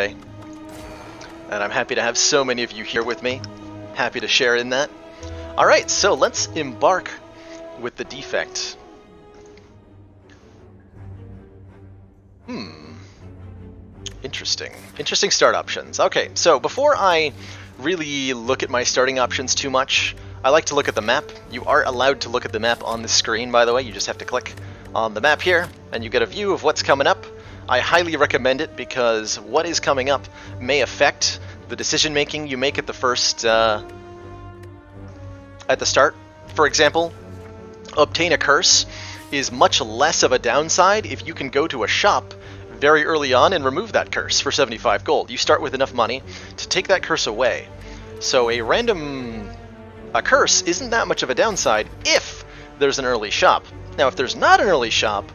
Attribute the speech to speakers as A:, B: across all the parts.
A: And I'm happy to have so many of you here with me. Happy to share in that. Alright, so let's embark with the defect. Interesting. Interesting start options. Okay, so before I really look at my starting options too much, I like to look at the map. You are allowed to look at the map on the screen, by the way. You just have to click on the map here, and you get a view of what's coming up. I highly recommend it because what is coming up may affect the decision making you make at the first, at the start. For example, obtain a curse is much less of a downside if you can go to a shop very early on and remove that curse for 75 gold. You start with enough money to take that curse away. So a curse isn't that much of a downside if there's an early shop. Now, if there's not an early shop,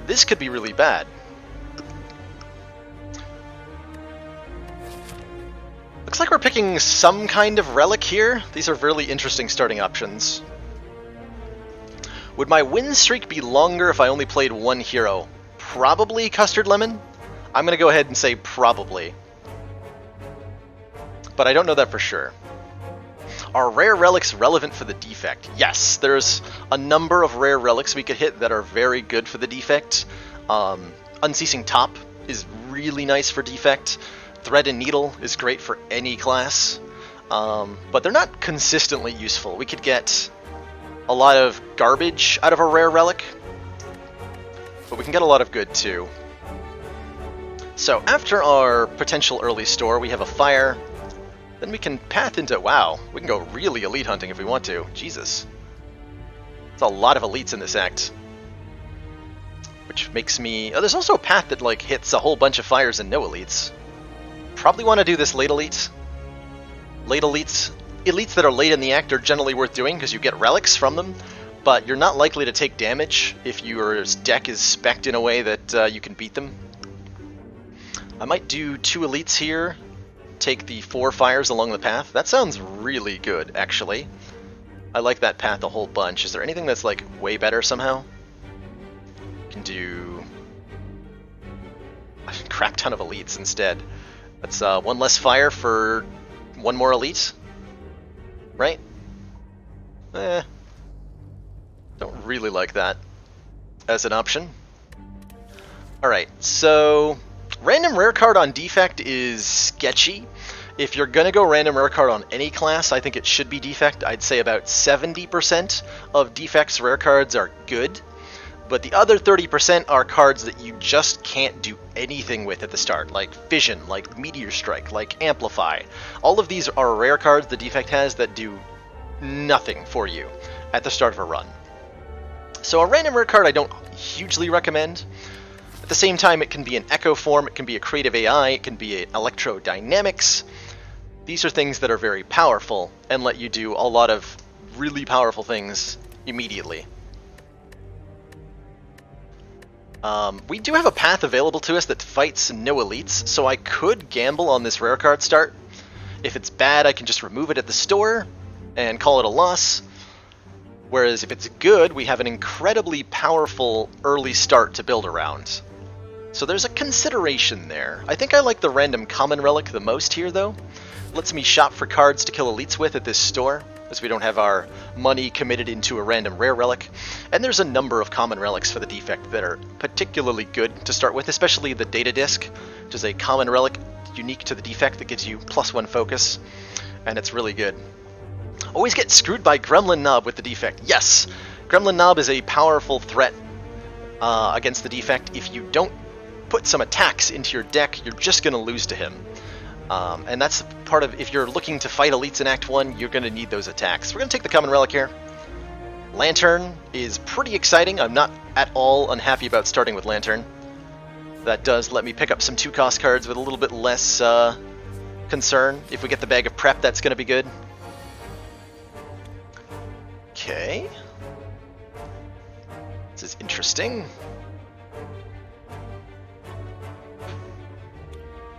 A: this could be really bad. Looks like we're picking some kind of relic here. These are really interesting starting options. Would my win streak be longer if I only played one hero? Probably Custard Lemon? I'm going to go ahead and say probably. But I don't know that for sure. Are rare relics relevant for the defect? Yes, there's a number of rare relics we could hit that are very good for the defect. Unceasing Top is really nice for defect. Thread and Needle is great for any class. But they're not consistently useful. We could get a lot of garbage out of a rare relic, but we can get a lot of good too. So after our potential early store, we have a fire. Then we can path into, wow, we can go really elite hunting if we want to. Jesus. There's a lot of elites in this act. Which makes me... Oh, there's also a path that like hits a whole bunch of fires and no elites. Probably want to do this late elite. Late elites. Elites that are late in the act are generally worth doing because you get relics from them, but you're not likely to take damage if your deck is spec'd in a way that you can beat them. I might do 2 elites here, take the 4 fires along the path. That sounds really good, actually. I like that path a whole bunch. Is there anything that's like way better somehow? Can do a crap ton of elites instead. That's 1 less fire for 1 more elite, right? Don't really like that as an option. Alright, so random rare card on defect is sketchy. If you're gonna go random rare card on any class, I think it should be defect. I'd say about 70% of defect's rare cards are good, but the other 30% are cards that you just can't do anything with at the start, like Fission, like Meteor Strike, like Amplify. All of these are rare cards the defect has that do nothing for you at the start of a run. So a random rare card I don't hugely recommend. At the same time, it can be an Echo Form, it can be a Creative AI, it can be an Electrodynamics. These are things that are very powerful and let you do a lot of really powerful things immediately. We do have a path available to us that fights no elites, so I could gamble on this rare card start. If it's bad, I can just remove it at the store and call it a loss. Whereas if it's good, we have an incredibly powerful early start to build around. So there's a consideration there. I think I like the random common relic the most here, though. It lets me shop for cards to kill elites with at this store, as we don't have our money committed into a random rare relic. And there's a number of common relics for the defect that are particularly good to start with, especially the Data Disc, which is a common relic unique to the defect that gives you +1 focus, and it's really good. Always get screwed by Gremlin Knob with the defect. Yes, Gremlin Knob is a powerful threat against the defect. If you don't put some attacks into your deck, you're just going to lose to him. And that's part of, if you're looking to fight elites in Act 1, you're going to need those attacks. We're going to take the common relic here. Lantern is pretty exciting. I'm not at all unhappy about starting with Lantern. That does let me pick up some 2-cost cards with a little bit less concern. If we get the Bag of Prep, that's going to be good. Okay. This is interesting.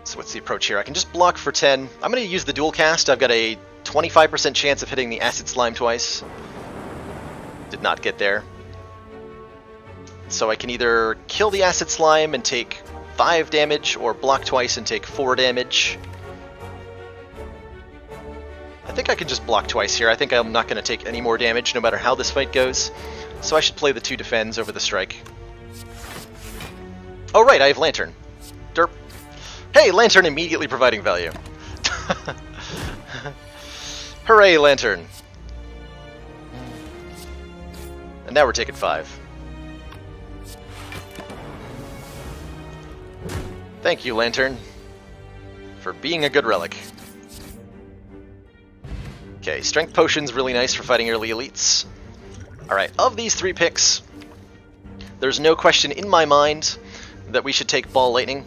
A: So what's the approach here? I can just block for 10. I'm going to use the dual cast. I've got a 25% chance of hitting the Acid Slime twice. Did not get there. So I can either kill the Acid Slime and take 5 damage, or block twice and take 4 damage. I think I can just block twice here. I think I'm not going to take any more damage no matter how this fight goes. So I should play the 2 defends over the strike. Oh right, I have Lantern. Derp. Hey, Lantern immediately providing value. Hooray, Lantern. And now we're taking 5. Thank you, Lantern, for being a good relic. Okay, Strength Potion's really nice for fighting early elites. Alright, of these 3 picks, there's no question in my mind that we should take Ball Lightning.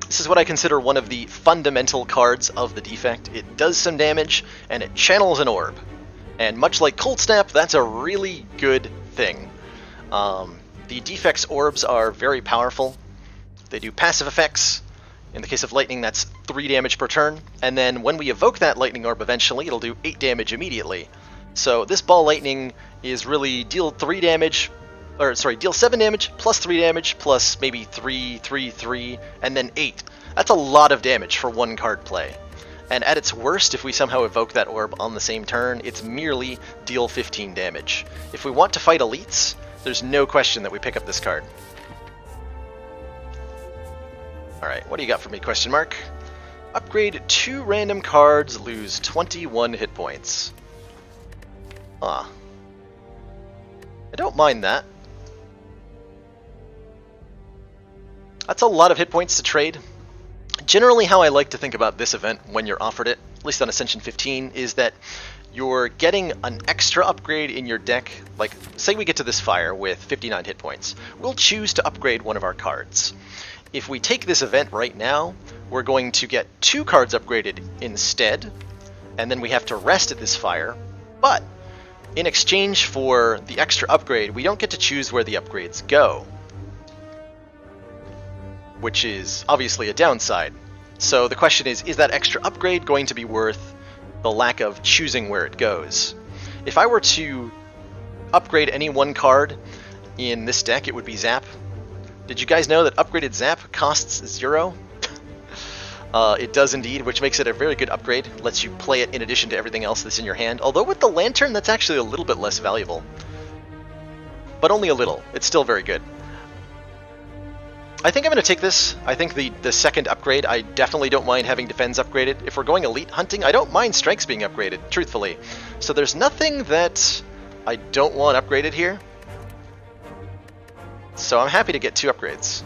A: This is what I consider one of the fundamental cards of the defect. It does some damage, and it channels an orb. And much like Cold Snap, that's a really good thing. The defect's orbs are very powerful. They do passive effects. In the case of Lightning, that's 3 damage per turn. And then when we evoke that Lightning Orb eventually, it'll do 8 damage immediately. So this Ball Lightning is really deal 7 damage, plus 3 damage, plus maybe 3, 3, 3, and then 8. That's a lot of damage for one card play. And at its worst, if we somehow evoke that orb on the same turn, it's merely deal 15 damage. If we want to fight elites, there's no question that we pick up this card. Alright, what do you got for me, question mark? Upgrade 2 random cards, lose 21 hit points. I don't mind that. That's a lot of hit points to trade. Generally, how I like to think about this event when you're offered it, at least on Ascension 15, is that you're getting an extra upgrade in your deck. Like, say we get to this fire with 59 hit points. We'll choose to upgrade one of our cards. If we take this event right now, we're going to get 2 cards upgraded instead, and then we have to rest at this fire. But in exchange for the extra upgrade, we don't get to choose where the upgrades go, which is obviously a downside. So the question is that extra upgrade going to be worth the lack of choosing where it goes? If I were to upgrade any one card in this deck, it would be Zap. Did you guys know that upgraded Zap costs 0? It does indeed, which makes it a very good upgrade. Lets you play it in addition to everything else that's in your hand. Although with the Lantern, that's actually a little bit less valuable. But only a little. It's still very good. I think I'm going to take this. I think the second upgrade, I definitely don't mind having Defense upgraded. If we're going elite hunting, I don't mind Strengths being upgraded, truthfully. So there's nothing that I don't want upgraded here. So I'm happy to get 2 upgrades.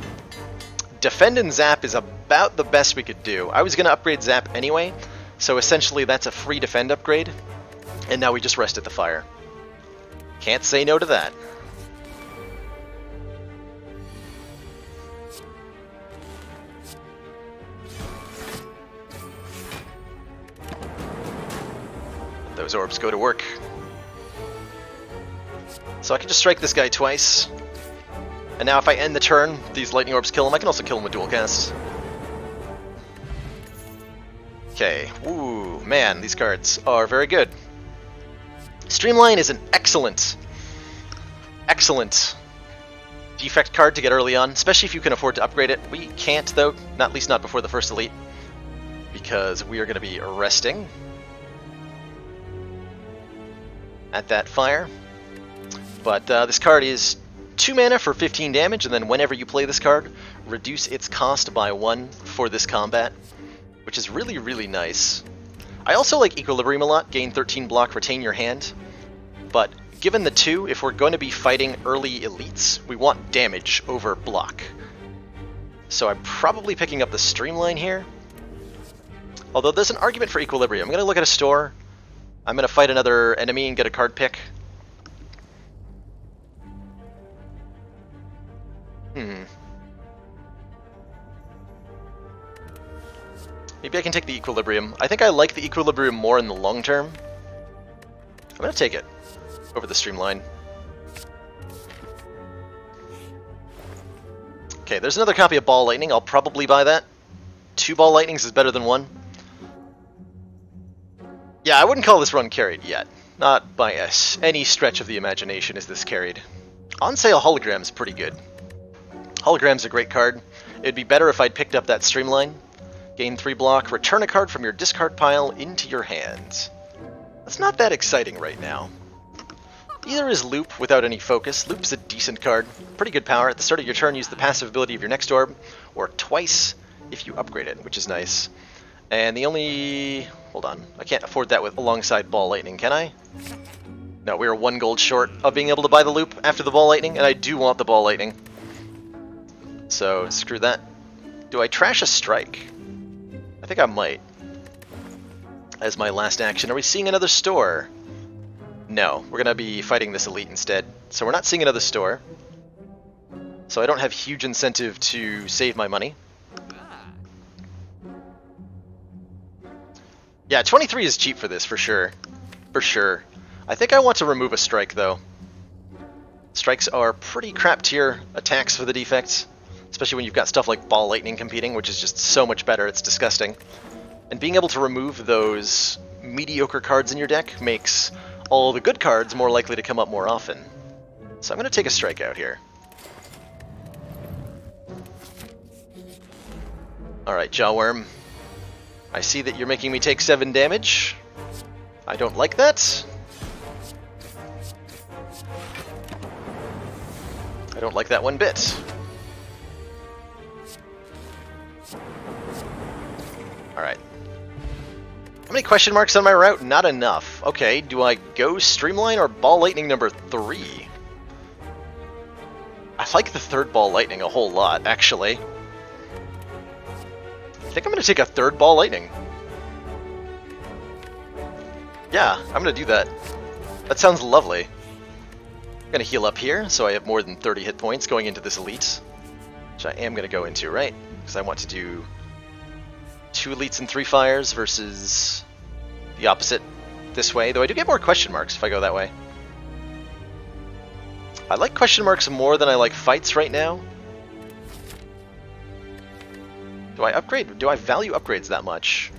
A: Defend and Zap is about the best we could do. I was going to upgrade Zap anyway, so essentially that's a free Defend upgrade. And now we just rest at the fire. Can't say no to that. Those orbs go to work. So I can just strike this guy twice. And now if I end the turn, these lightning orbs kill him. I can also kill him with dual casts. Okay. Ooh, man, these cards are very good. Streamline is an excellent defect card to get early on, especially if you can afford to upgrade it. We can't, though, at least not before the first elite, because we are going to be resting at that fire. But this card is 2 mana for 15 damage, and then whenever you play this card, reduce its cost by 1 for this combat, which is really, really nice. I also like Equilibrium a lot, gain 13 block, retain your hand, but given the 2, if we're going to be fighting early elites, we want damage over block. So I'm probably picking up the Streamline here, although there's an argument for Equilibrium. I'm going to look at a store, I'm going to fight another enemy and get a card pick. Maybe I can take the Equilibrium. I think I like the Equilibrium more in the long term. I'm going to take it over the Streamline. Okay, there's another copy of Ball Lightning. I'll probably buy that. 2 Ball Lightnings is better than 1. Yeah, I wouldn't call this run carried yet. Not by any stretch of the imagination is this carried. On Sale Hologram's pretty good. Hologram's a great card. It'd be better if I'd picked up that Streamline. Gain 3 block, return a card from your discard pile into your hand. That's not that exciting right now. Either is Loop without any focus. Loop's a decent card. Pretty good power. At the start of your turn, use the passive ability of your next orb, or twice if you upgrade it, which is nice. And the only... hold on. I can't afford that with alongside Ball Lightning, can I? No, we are 1 gold short of being able to buy the Loop after the Ball Lightning, and I do want the Ball Lightning. So, screw that. Do I trash a Strike? I think I might. As my last action. Are we seeing another store? No, we're going to be fighting this elite instead. So we're not seeing another store. So I don't have huge incentive to save my money. Yeah, 23 is cheap for this, for sure. For sure. I think I want to remove a strike, though. Strikes are pretty crap tier attacks for the defects. Especially when you've got stuff like Ball Lightning competing, which is just so much better, it's disgusting. And being able to remove those mediocre cards in your deck makes all the good cards more likely to come up more often. So I'm going to take a strike out here. Alright, Jawworm. I see that you're making me take 7 damage. I don't like that. I don't like that one bit. Alright. How many question marks on my route? Not enough. Okay, do I go Streamline or Ball Lightning number 3? I like the third Ball Lightning a whole lot, actually. I think I'm going to take a third Ball Lightning. Yeah, I'm going to do that. That sounds lovely. I'm going to heal up here, so I have more than 30 hit points going into this elite. Which I am going to go into, right? Because I want to do 2 elites and 3 fires versus the opposite this way. Though I do get more question marks if I go that way. I like question marks more than I like fights right now. Do I upgrade? Do I value upgrades that much?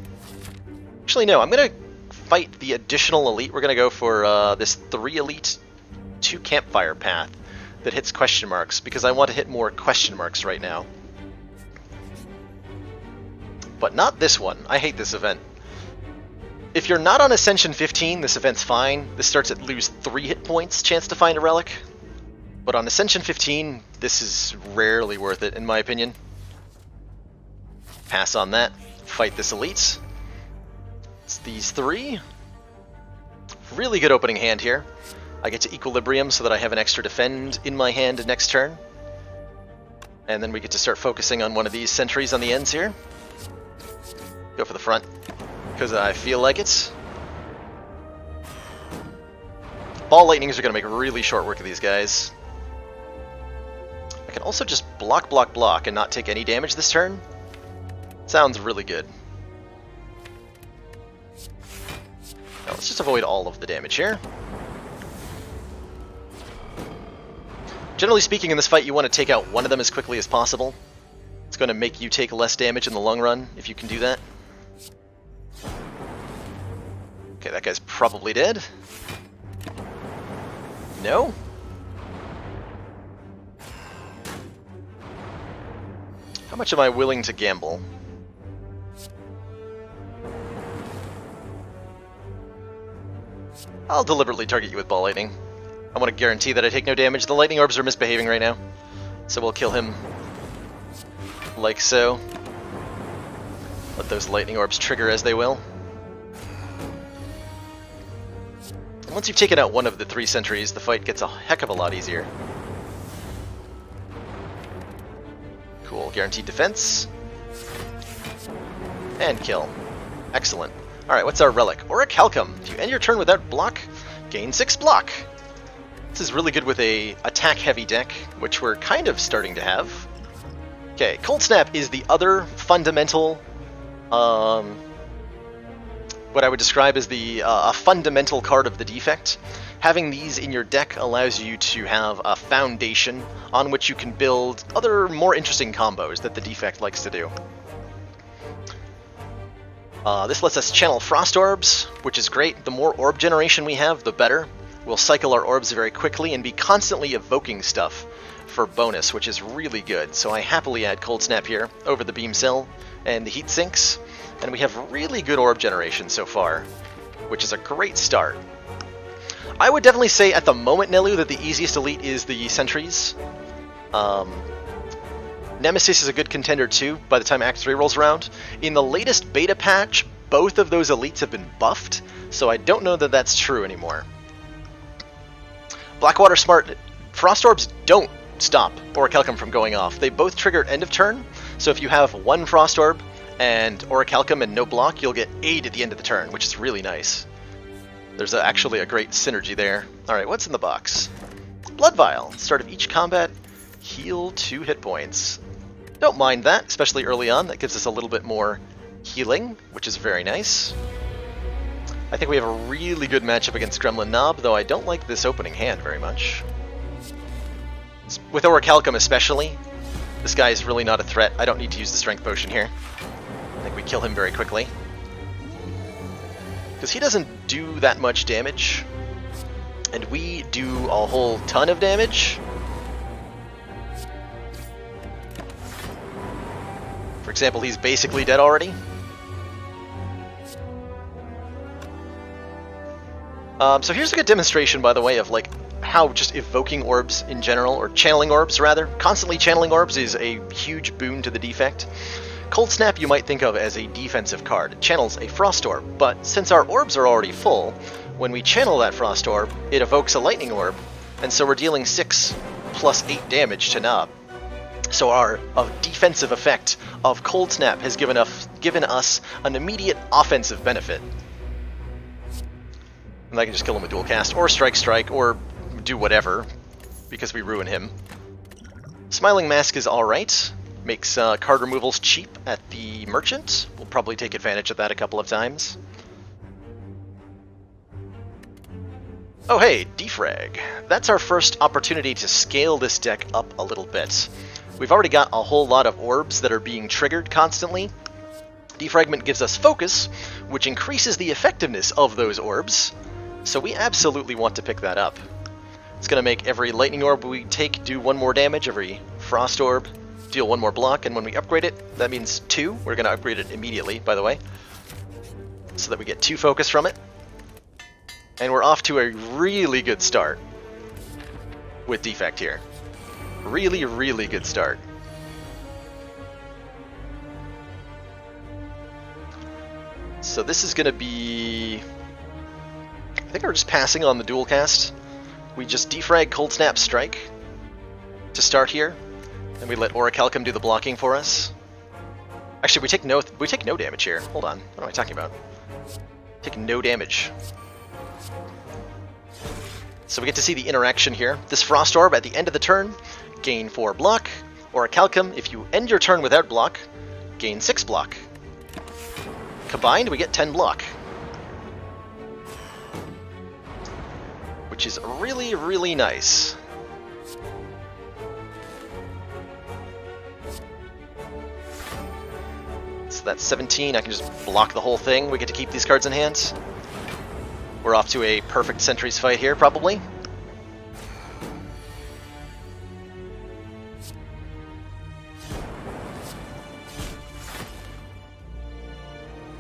A: Actually, no. I'm going to fight the additional elite. We're going to go for this 3 elite, 2 campfire path that hits question marks, because I want to hit more question marks right now. But not this one. I hate this event. If you're not on Ascension 15, this event's fine. This starts at lose 3 hit points, chance to find a relic. But on Ascension 15, this is rarely worth it, in my opinion. Pass on that. Fight this elite. It's these 3. Really good opening hand here. I get to Equilibrium so that I have an extra defend in my hand next turn. And then we get to start focusing on one of these sentries on the ends here. Go for the front, because I feel like it. Ball Lightnings are going to make really short work of these guys. I can also just block, block, block and not take any damage this turn. Sounds really good. Now let's just avoid all of the damage here. Generally speaking, in this fight, you want to take out one of them as quickly as possible. It's going to make you take less damage in the long run, if you can do that. Okay, that guy's probably dead. No? How much am I willing to gamble? I'll deliberately target you with Ball Lightning. I want to guarantee that I take no damage. The Lightning Orbs are misbehaving right now, so we'll kill him like so. Let those Lightning Orbs trigger as they will. And once you've taken out one of the 3 sentries, the fight gets a heck of a lot easier. Cool, guaranteed defense. And kill. Excellent. Alright, what's our relic? Orichalcum. If you end your turn without block, gain 6 block. This is really good with a attack-heavy deck, which we're kind of starting to have. Okay, Cold Snap is the other fundamental, what I would describe as the a fundamental card of the defect. Having these in your deck allows you to have a foundation on which you can build other more interesting combos that the defect likes to do. This lets us channel Frost Orbs, which is great. The more orb generation we have, the better. We'll cycle our orbs very quickly and be constantly evoking stuff for bonus, which is really good. So I happily add Cold Snap here over the Beam Cell and the Heat Sinks, and we have really good orb generation so far, which is a great start. I would definitely say at the moment, Nelu, that the easiest elite is the Sentries. Nemesis is a good contender too by the time Act 3 rolls around. In the latest beta patch, both of those elites have been buffed, so I don't know that that's true anymore. Blackwater Smart, Frost Orbs don't stop Orichalcum from going off. They both trigger end of turn, so if you have one Frost Orb and Orichalcum and no block, you'll get 8 at the end of the turn, which is really nice. There's actually a great synergy there. Alright, what's in the box? Blood Vial. Start of each combat, heal 2 hit points. Don't mind that, especially early on. That gives us a little bit more healing, which is very nice. I think we have a really good matchup against Gremlin Knob, though I don't like this opening hand very much. With Orichalcum especially, this guy is really not a threat. I don't need to use the Strength Potion here. I think we kill him very quickly. Because he doesn't do that much damage, and we do a whole ton of damage. For example, he's basically dead already. So here's a good demonstration, by the way, of like how just evoking orbs in general, or channeling orbs rather, constantly channeling orbs is a huge boon to the defect. Cold Snap you might think of as a defensive card. It channels a Frost Orb, but since our orbs are already full, when we channel that Frost Orb, it evokes a Lightning Orb, and so we're dealing 6 plus 8 damage to Knob. So our defensive effect of Cold Snap has given us an immediate offensive benefit. And I can just kill him with Dual Cast, or Strike, or do whatever, because we ruin him. Smiling Mask is alright. Makes card removals cheap at the Merchant. We'll probably take advantage of that a couple of times. Oh hey, Defrag. That's our first opportunity to scale this deck up a little bit. We've already got a whole lot of orbs that are being triggered constantly. Defragment gives us focus, which increases the effectiveness of those orbs, so we absolutely want to pick that up. It's going to make every Lightning Orb we take do 1 more damage, every Frost Orb deal 1 more block, and when we upgrade it, that means 2. We're going to upgrade it immediately, by the way, so that we get 2 focus from it. And we're off to a really good start with Defect here. Really, really good start. So this is going to be... I think we're just passing on the Dual Cast. We just defrag Cold Snap Strike to start here, and we let Orichalcum do the blocking for us. Actually, we take no damage here. Hold on, what am I talking about? Take no damage. So we get to see the interaction here. This Frost Orb at the end of the turn, gain 4 block. Orichalcum, if you end your turn without block, gain 6 block. Combined, we get 10 block. Which is really, really nice. So that's 17, I can just block the whole thing. We get to keep these cards in hand. We're off to a perfect Sentries fight here, probably.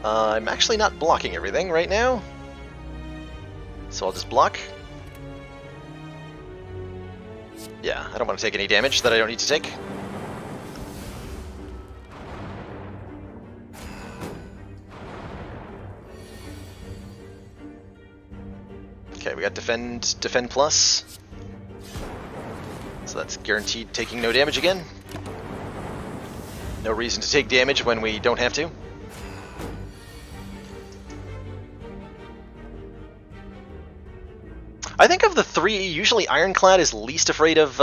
A: I'm actually not blocking everything right now, so I'll just block. Yeah, I don't want to take any damage that I don't need to take. Okay, we got defend plus. So that's guaranteed taking no damage again. No reason to take damage when we don't have to. I think of the 3, usually Ironclad is least afraid of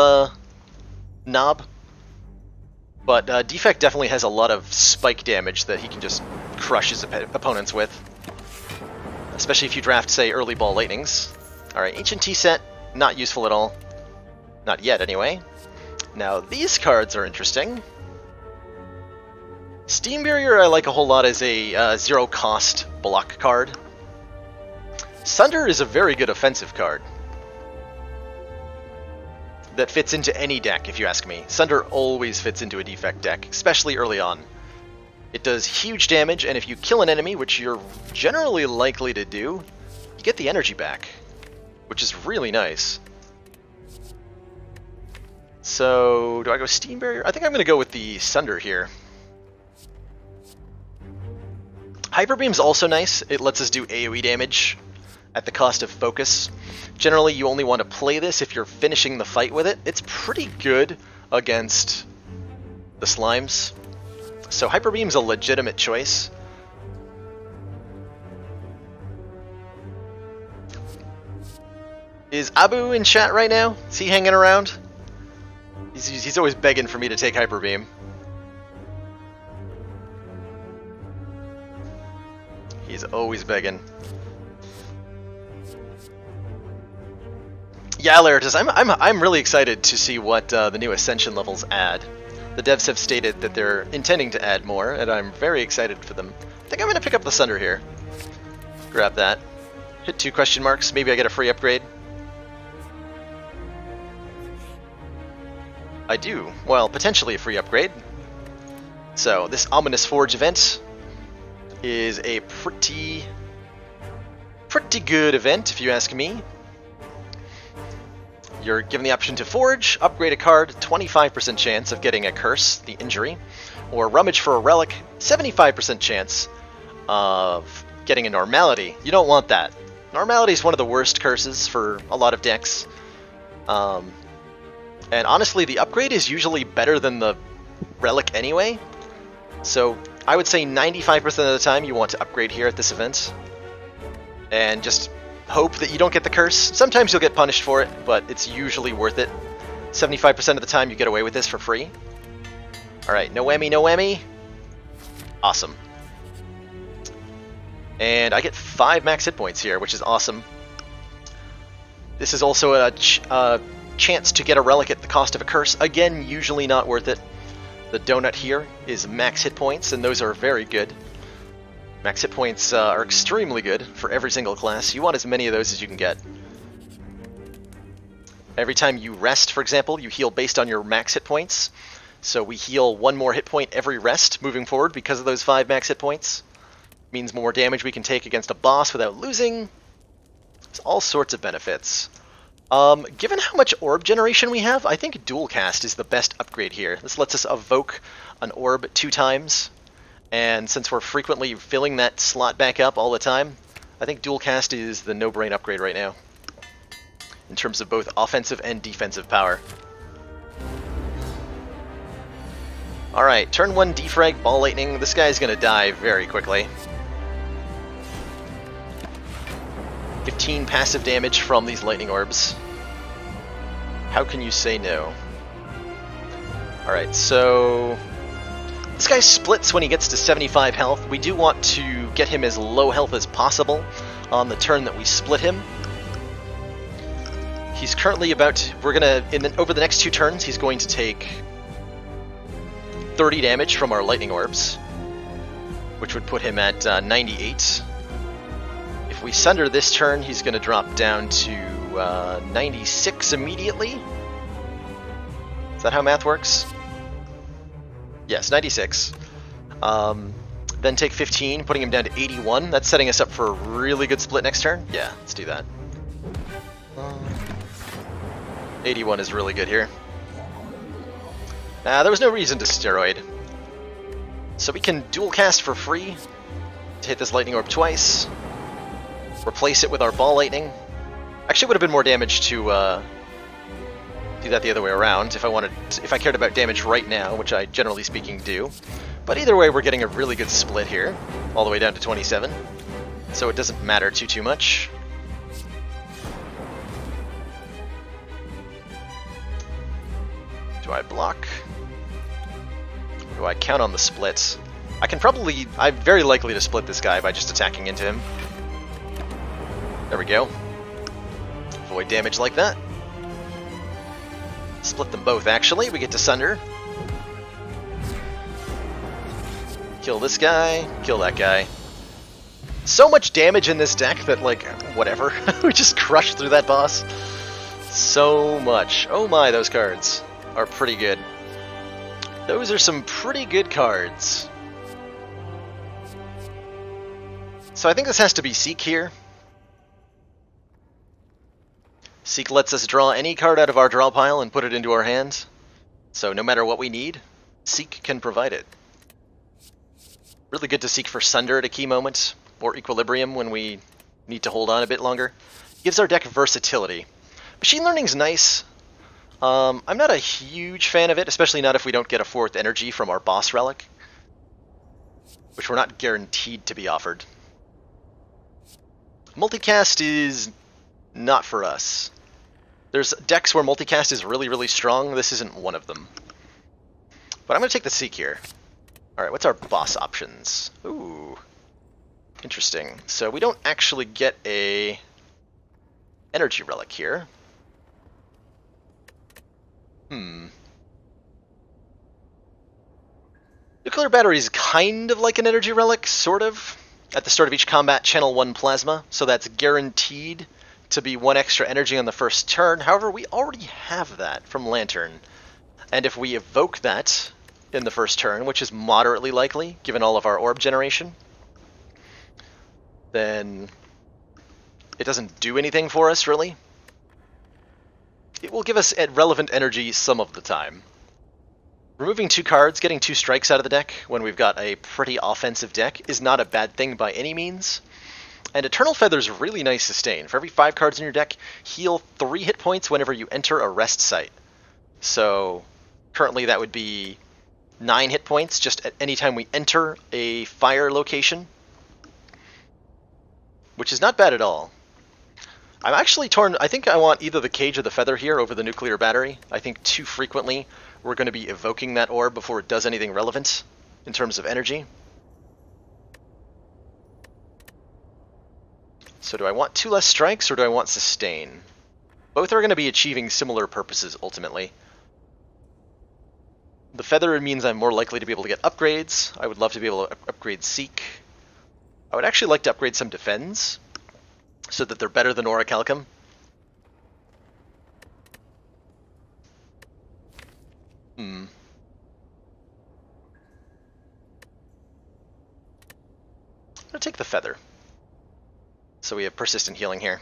A: Knob, but Defect definitely has a lot of spike damage that he can just crush his opponents with, especially if you draft, say, early ball Lightnings. Alright, Ancient Tea Set, not useful at all. Not yet, anyway. Now, these cards are interesting. Steam Barrier I like a whole lot as a zero-cost block card. Sunder is a very good offensive card. that fits into any deck, if you ask me. Sunder always fits into a defect deck, especially early on. It does huge damage, and if you kill an enemy, which you're generally likely to do, you get the energy back, which is really nice. So, do I go Steam Barrier? I think I'm going to go with the Sunder here. Hyper Beam's also nice. It lets us do AoE damage at the cost of focus. Generally, you only want to play this if you're finishing the fight with it. It's pretty good against the slimes. So Hyper Beam's a legitimate choice. Is Abu in chat right now? Is he hanging around? He's always begging for me to take Hyper Beam. He's always begging. Yeah, Laertes, I'm really excited to see what the new Ascension levels add. The devs have stated that they're intending to add more, and I'm very excited for them. I think I'm going to pick up the Sunder here. Grab that. Hit 2 question marks. Maybe I get a free upgrade. I do. Well, potentially a free upgrade. So, this Ominous Forge event is a pretty good event, if you ask me. You're given the option to forge, upgrade a card, 25% chance of getting a curse, the injury, or rummage for a relic, 75% chance of getting a normality. You don't want that. Normality is one of the worst curses for a lot of decks. And honestly, the upgrade is usually better than the relic anyway. So I would say 95% of the time you want to upgrade here at this event. And just hope that you don't get the curse. Sometimes you'll get punished for it, but it's usually worth it. 75% of the time you get away with this for free. Alright, no whammy, no whammy. Awesome. And I get 5 max hit points here, which is awesome. This is also a chance to get a relic at the cost of a curse. Again, usually not worth it. The donut here is max hit points, and those are very good. Max hit points are extremely good for every single class. You want as many of those as you can get. Every time you rest, for example, you heal based on your max hit points. So we heal 1 more hit point every rest moving forward because of those 5 max hit points. Means more damage we can take against a boss without losing. There's all sorts of benefits. Given how much orb generation we have, I think Dual Cast is the best upgrade here. This lets us evoke an orb 2 times. And since we're frequently filling that slot back up all the time, I think Dual Cast is the no-brain upgrade right now, in terms of both offensive and defensive power. Alright, turn 1 defrag, Ball Lightning. This guy's gonna die very quickly. 15 passive damage from these lightning orbs. How can you say no? Alright, so this guy splits when he gets to 75 health. We do want to get him as low health as possible on the turn that we split him. He's currently about, over the next 2 turns, he's going to take 30 damage from our lightning orbs, which would put him at 98. If we sunder this turn, he's going to drop down to 96 immediately. Is that how math works? Yes, 96. Then take 15, putting him down to 81. That's setting us up for a really good split next turn. Yeah, let's do that. 81 is really good here. There was no reason to steroid. So we can dual cast for free to hit this lightning orb twice. Replace it with our ball lightning. Actually, it would have been more damage to do that the other way around if I cared about damage right now, which I generally speaking do. But either way, we're getting a really good split here, all the way down to 27. So it doesn't matter too much. Do I block? Do I count on the split? I'm very likely to split this guy by just attacking into him. There we go. Avoid damage like that. Split them both, actually. We get to sunder. Kill this guy, kill that guy. So much damage in this deck that, like, whatever. We just crushed through that boss. So much. Oh my, those cards are pretty good. Those are some pretty good cards. So I think this has to be Seek here. Seek lets us draw any card out of our draw pile and put it into our hand. So no matter what we need, Seek can provide it. Really good to Seek for Sunder at a key moment, or Equilibrium when we need to hold on a bit longer. Gives our deck versatility. Machine Learning's nice. I'm not a huge fan of it, especially not if we don't get a 4th energy from our boss relic, which we're not guaranteed to be offered. Multicast is not for us. There's decks where multicast is really, really strong. This isn't one of them. But I'm going to take the Seek here. Alright, what's our boss options? Ooh. Interesting. So we don't actually get a energy relic here. Nuclear battery is kind of like an energy relic, sort of. At the start of each combat, channel 1 plasma, so that's guaranteed to be 1 extra energy on the first turn. However, we already have that from Lantern. And if we evoke that in the first turn, which is moderately likely, given all of our orb generation, then it doesn't do anything for us, really. It will give us relevant energy some of the time. Removing 2 cards, getting 2 strikes out of the deck when we've got a pretty offensive deck is not a bad thing by any means. And Eternal Feather's really nice sustain. For every 5 cards in your deck, heal 3 hit points whenever you enter a rest site. So currently that would be 9 hit points just at any time we enter a fire location, which is not bad at all. I'm actually torn. I think I want either the Cage or the Feather here over the Nuclear Battery. I think too frequently we're going to be evoking that orb before it does anything relevant in terms of energy. So do I want 2 less strikes or do I want sustain? Both are going to be achieving similar purposes ultimately. The Feather means I'm more likely to be able to get upgrades. I would love to be able to upgrade Seek. I would actually like to upgrade some Defends, so that they're better than Orichalcum. I'm gonna take the Feather. So we have persistent healing here.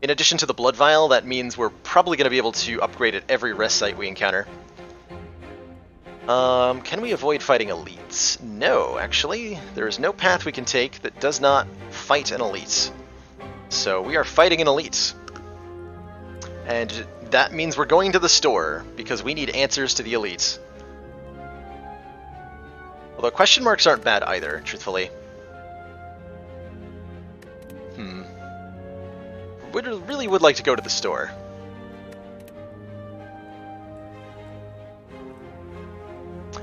A: In addition to the Blood Vial, that means we're probably going to be able to upgrade at every rest site we encounter. Can we avoid fighting elites? No, actually. There is no path we can take that does not fight an elite. So we are fighting an elite. And that means we're going to the store, because we need answers to the elites. Although question marks aren't bad either, truthfully. Really would like to go to the store.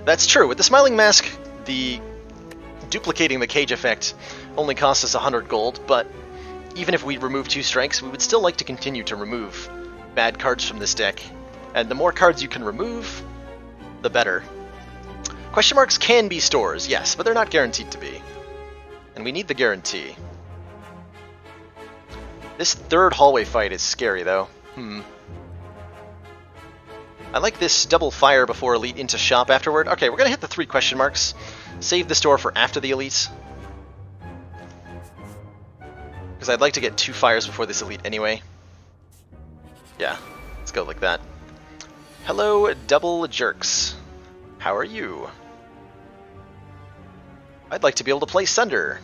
A: That's true. With the Smiling Mask, the duplicating the Cage effect only costs us 100 gold, but even if we remove 2 strikes, we would still like to continue to remove bad cards from this deck. And the more cards you can remove, the better. Question marks can be stores, yes, but they're not guaranteed to be. And we need the guarantee. This third hallway fight is scary, though. I like this double fire before elite into shop afterward. Okay, we're gonna hit the 3 question marks. Save the store for after the elites. Because I'd like to get 2 fires before this elite anyway. Yeah, let's go like that. Hello, double jerks. How are you? I'd like to be able to play Sunder.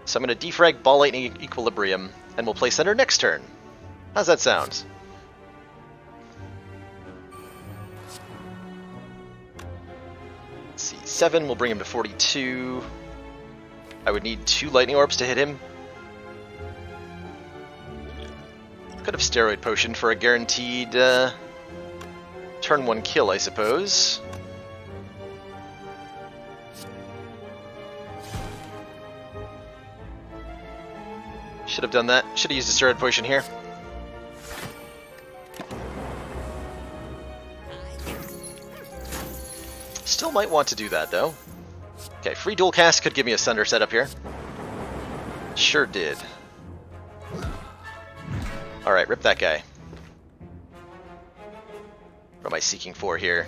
A: So I'm going to defrag Ball Lightning Equilibrium, and we'll play Sunder next turn. How's that sound? Let's see, 7 will bring him to 42. I would need 2 Lightning Orbs to hit him. Could have Steroid Potion for a guaranteed turn 1 kill, I suppose. Should have done that. Should have used a Steroid Potion here. Still might want to do that, though. Okay, free dual cast could give me a Sunder setup here. Sure did. Alright, rip that guy. What am I seeking for here?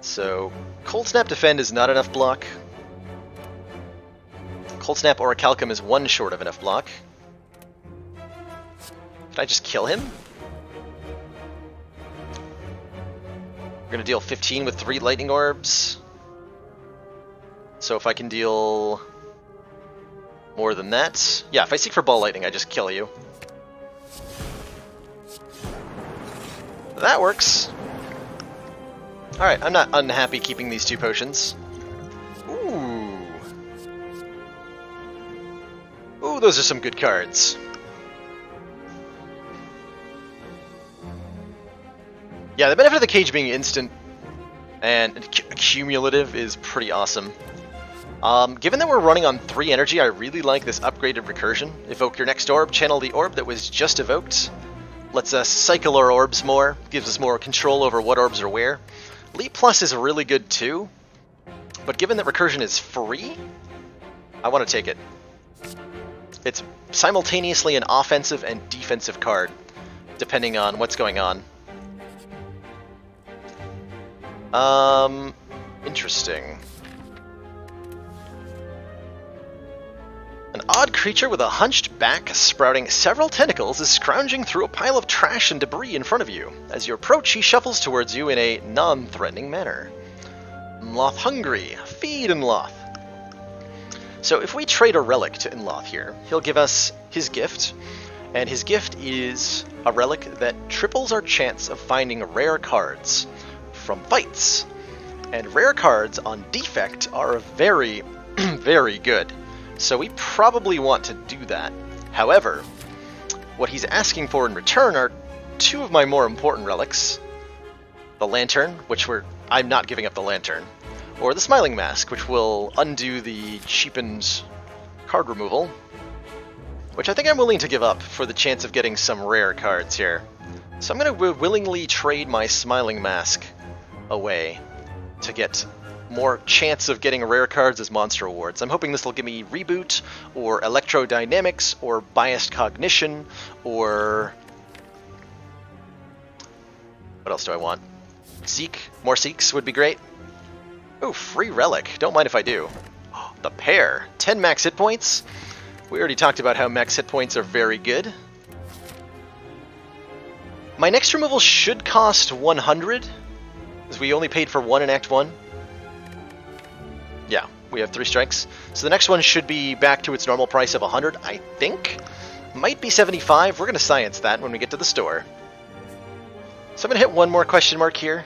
A: So, Cold Snap Defend is not enough block. Cold Snap Orichalcum is one short of enough block. Can I just kill him? We're gonna deal 15 with 3 lightning orbs. So if I can deal more than that... Yeah, if I seek for ball lightning, I just kill you. That works. Alright, I'm not unhappy keeping these 2 potions. Ooh. Ooh, those are some good cards. Yeah, the benefit of the cage being instant and cumulative is pretty awesome. Given that we're running on 3 energy, I really like this upgraded recursion. Evoke your next orb, channel the orb that was just evoked. Lets us cycle our orbs more, gives us more control over what orbs are where. Leap Plus is really good too, but given that recursion is free, I want to take it. It's simultaneously an offensive and defensive card, depending on what's going on. Interesting. An odd creature with a hunched back, sprouting several tentacles, is scrounging through a pile of trash and debris in front of you. As you approach, he shuffles towards you in a non-threatening manner. Mloth hungry. Feed Mloth. So if we trade a relic to Mloth here, he'll give us his gift, and his gift is a relic that triples our chance of finding rare cards from fights. And rare cards on defect are very, very good. So we probably want to do that. However, what he's asking for in return are 2 of my more important relics. The Lantern, which I'm not giving up the Lantern. Or the Smiling Mask, which will undo the cheapened card removal. Which I think I'm willing to give up for the chance of getting some rare cards here. So I'm going to willingly trade my Smiling Mask away to get more chance of getting rare cards as monster rewards. I'm hoping this will give me Reboot, or Electrodynamics, or Biased Cognition, or... what else do I want? Seek. More Seeks would be great. Oh, free relic. Don't mind if I do. Oh, the Pair. 10 max hit points. We already talked about how max hit points are very good. My next removal should cost 100, as we only paid for 1 in Act 1. Yeah, we have 3 strikes. So the next one should be back to its normal price of 100, I think. Might be 75. We're going to science that when we get to the store. So I'm going to hit one more question mark here.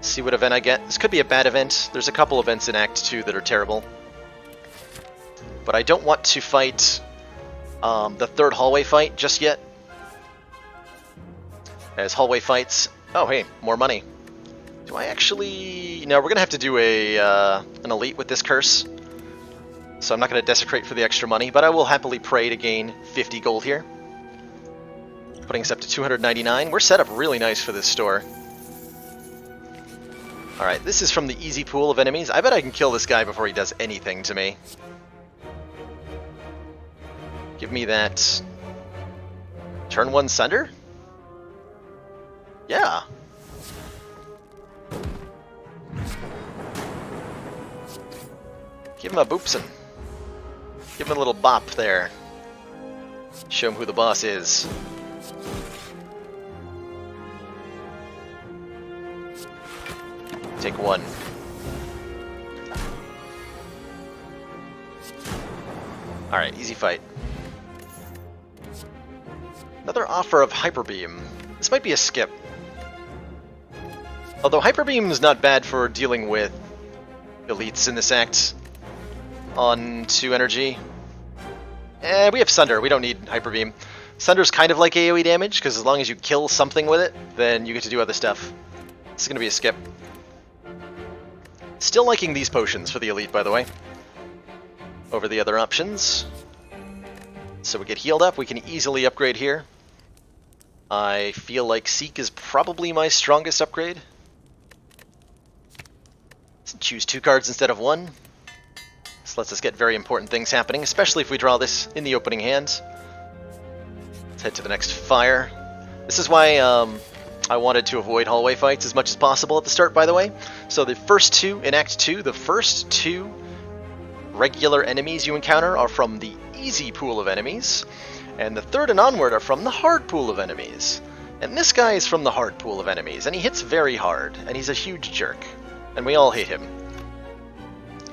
A: See what event I get. This could be a bad event. There's a couple events in Act 2 that are terrible. But I don't want to fight the 3rd hallway fight just yet. As hallway fights... oh, hey, more money. Do I actually... no, we're going to have to do an elite with this curse. So I'm not going to desecrate for the extra money, but I will happily pray to gain 50 gold here. Putting us up to 299. We're set up really nice for this store. Alright, this is from the easy pool of enemies. I bet I can kill this guy before he does anything to me. Give me that... turn 1 Sunder? Yeah. Give him a boopsin. Give him a little bop there. Show him who the boss is. Take 1. Alright, easy fight. Another offer of Hyper Beam. This might be a skip. Although Hyper Beam is not bad for dealing with elites in this act. On 2 energy. We have Sunder. We don't need Hyper Beam. Sunder's kind of like AoE damage, because as long as you kill something with it, then you get to do other stuff. This is going to be a skip. Still liking these potions for the elite, by the way, over the other options. So we get healed up. We can easily upgrade here. I feel like Seek is probably my strongest upgrade. So choose 2 cards instead of 1. This lets us get very important things happening, especially if we draw this in the opening hand. Let's head to the next fire. This is why I wanted to avoid hallway fights as much as possible at the start, by the way. So the first two, in Act 2, the first two regular enemies you encounter are from the easy pool of enemies, and the third and onward are from the hard pool of enemies. And this guy is from the hard pool of enemies, and he hits very hard, and he's a huge jerk. And we all hate him.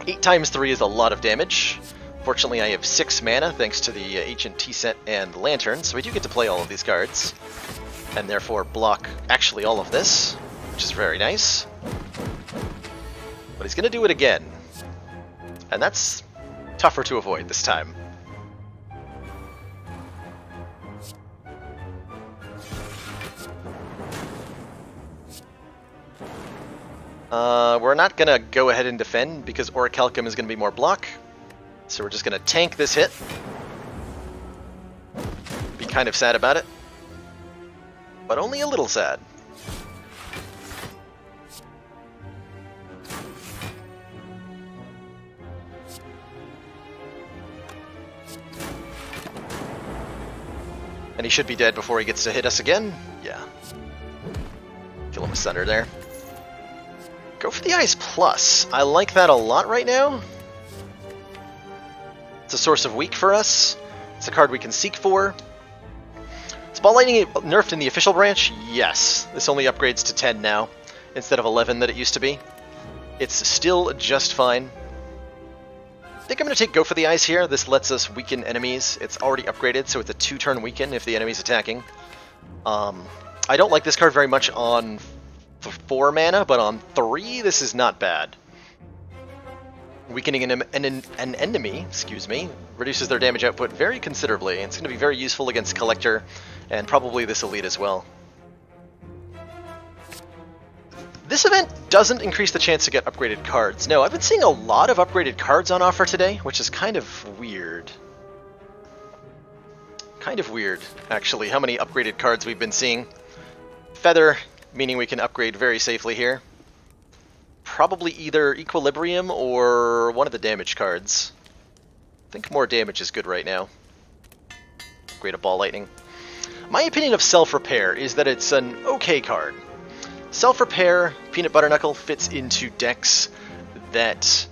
A: 8 times 3 is a lot of damage. Fortunately, I have 6 mana thanks to the Ancient Tea Set and Lantern, so we do get to play all of these cards. And therefore block actually all of this, which is very nice. But he's going to do it again. And that's tougher to avoid this time. We're not going to go ahead and defend because Orichalcum is going to be more block. So we're just going to tank this hit. Be kind of sad about it. But only a little sad. And he should be dead before he gets to hit us again. Yeah. Kill him with Thunder there. Go for the Ice Plus. I like that a lot right now. It's a source of weak for us. It's a card we can seek for. Is Ball Lightning nerfed in the official branch? Yes. This only upgrades to 10 now, instead of 11 that it used to be. It's still just fine. I think I'm going to take Go for the Ice here. This lets us weaken enemies. It's already upgraded, so it's a 2-turn weaken if the enemy's attacking. I don't like this card very much on 4 mana, but on 3, this is not bad. Weakening an enemy, reduces their damage output very considerably. It's going to be very useful against Collector, and probably this Elite as well. This event doesn't increase the chance to get upgraded cards. No, I've been seeing a lot of upgraded cards on offer today, which is kind of weird. Kind of weird, actually, how many upgraded cards we've been seeing. Feather, meaning we can upgrade very safely here. Probably either Equilibrium or one of the damage cards. I think more damage is good right now. Upgrade a Ball Lightning. My opinion of Self-Repair is that it's an okay card. Self-Repair, Peanut Butter Knuckle, fits into decks that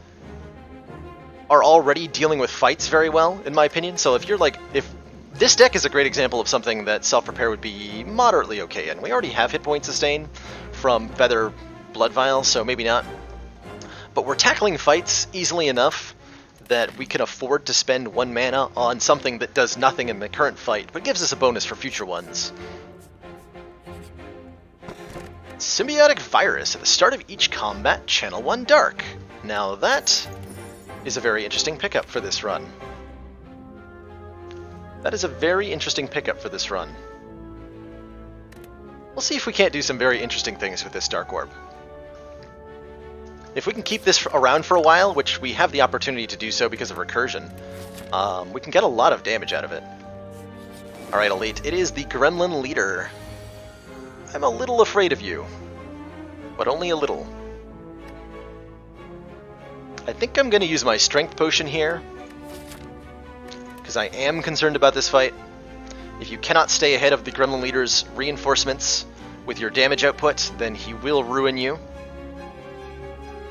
A: are already dealing with fights very well, in my opinion. So if you're like, if this deck is a great example of something that Self-Repair would be moderately okay in. We already have hit point sustain from Feather Blood Vial, so maybe not. But we're tackling fights easily enough that we can afford to spend 1 mana on something that does nothing in the current fight, but gives us a bonus for future ones. Symbiotic Virus. At the start of each combat, channel 1 Dark. Now that is a very interesting pickup for this run. That is a very interesting pickup for this run. We'll see if we can't do some very interesting things with this Dark Orb. If we can keep this around for a while, which we have the opportunity to do so because of Recursion, we can get a lot of damage out of it. Alright, Elite, it is the Gremlin Leader. I'm a little afraid of you, but only a little. I think I'm going to use my Strength Potion here, because I am concerned about this fight. If you cannot stay ahead of the Gremlin Leader's reinforcements with your damage output, then he will ruin you.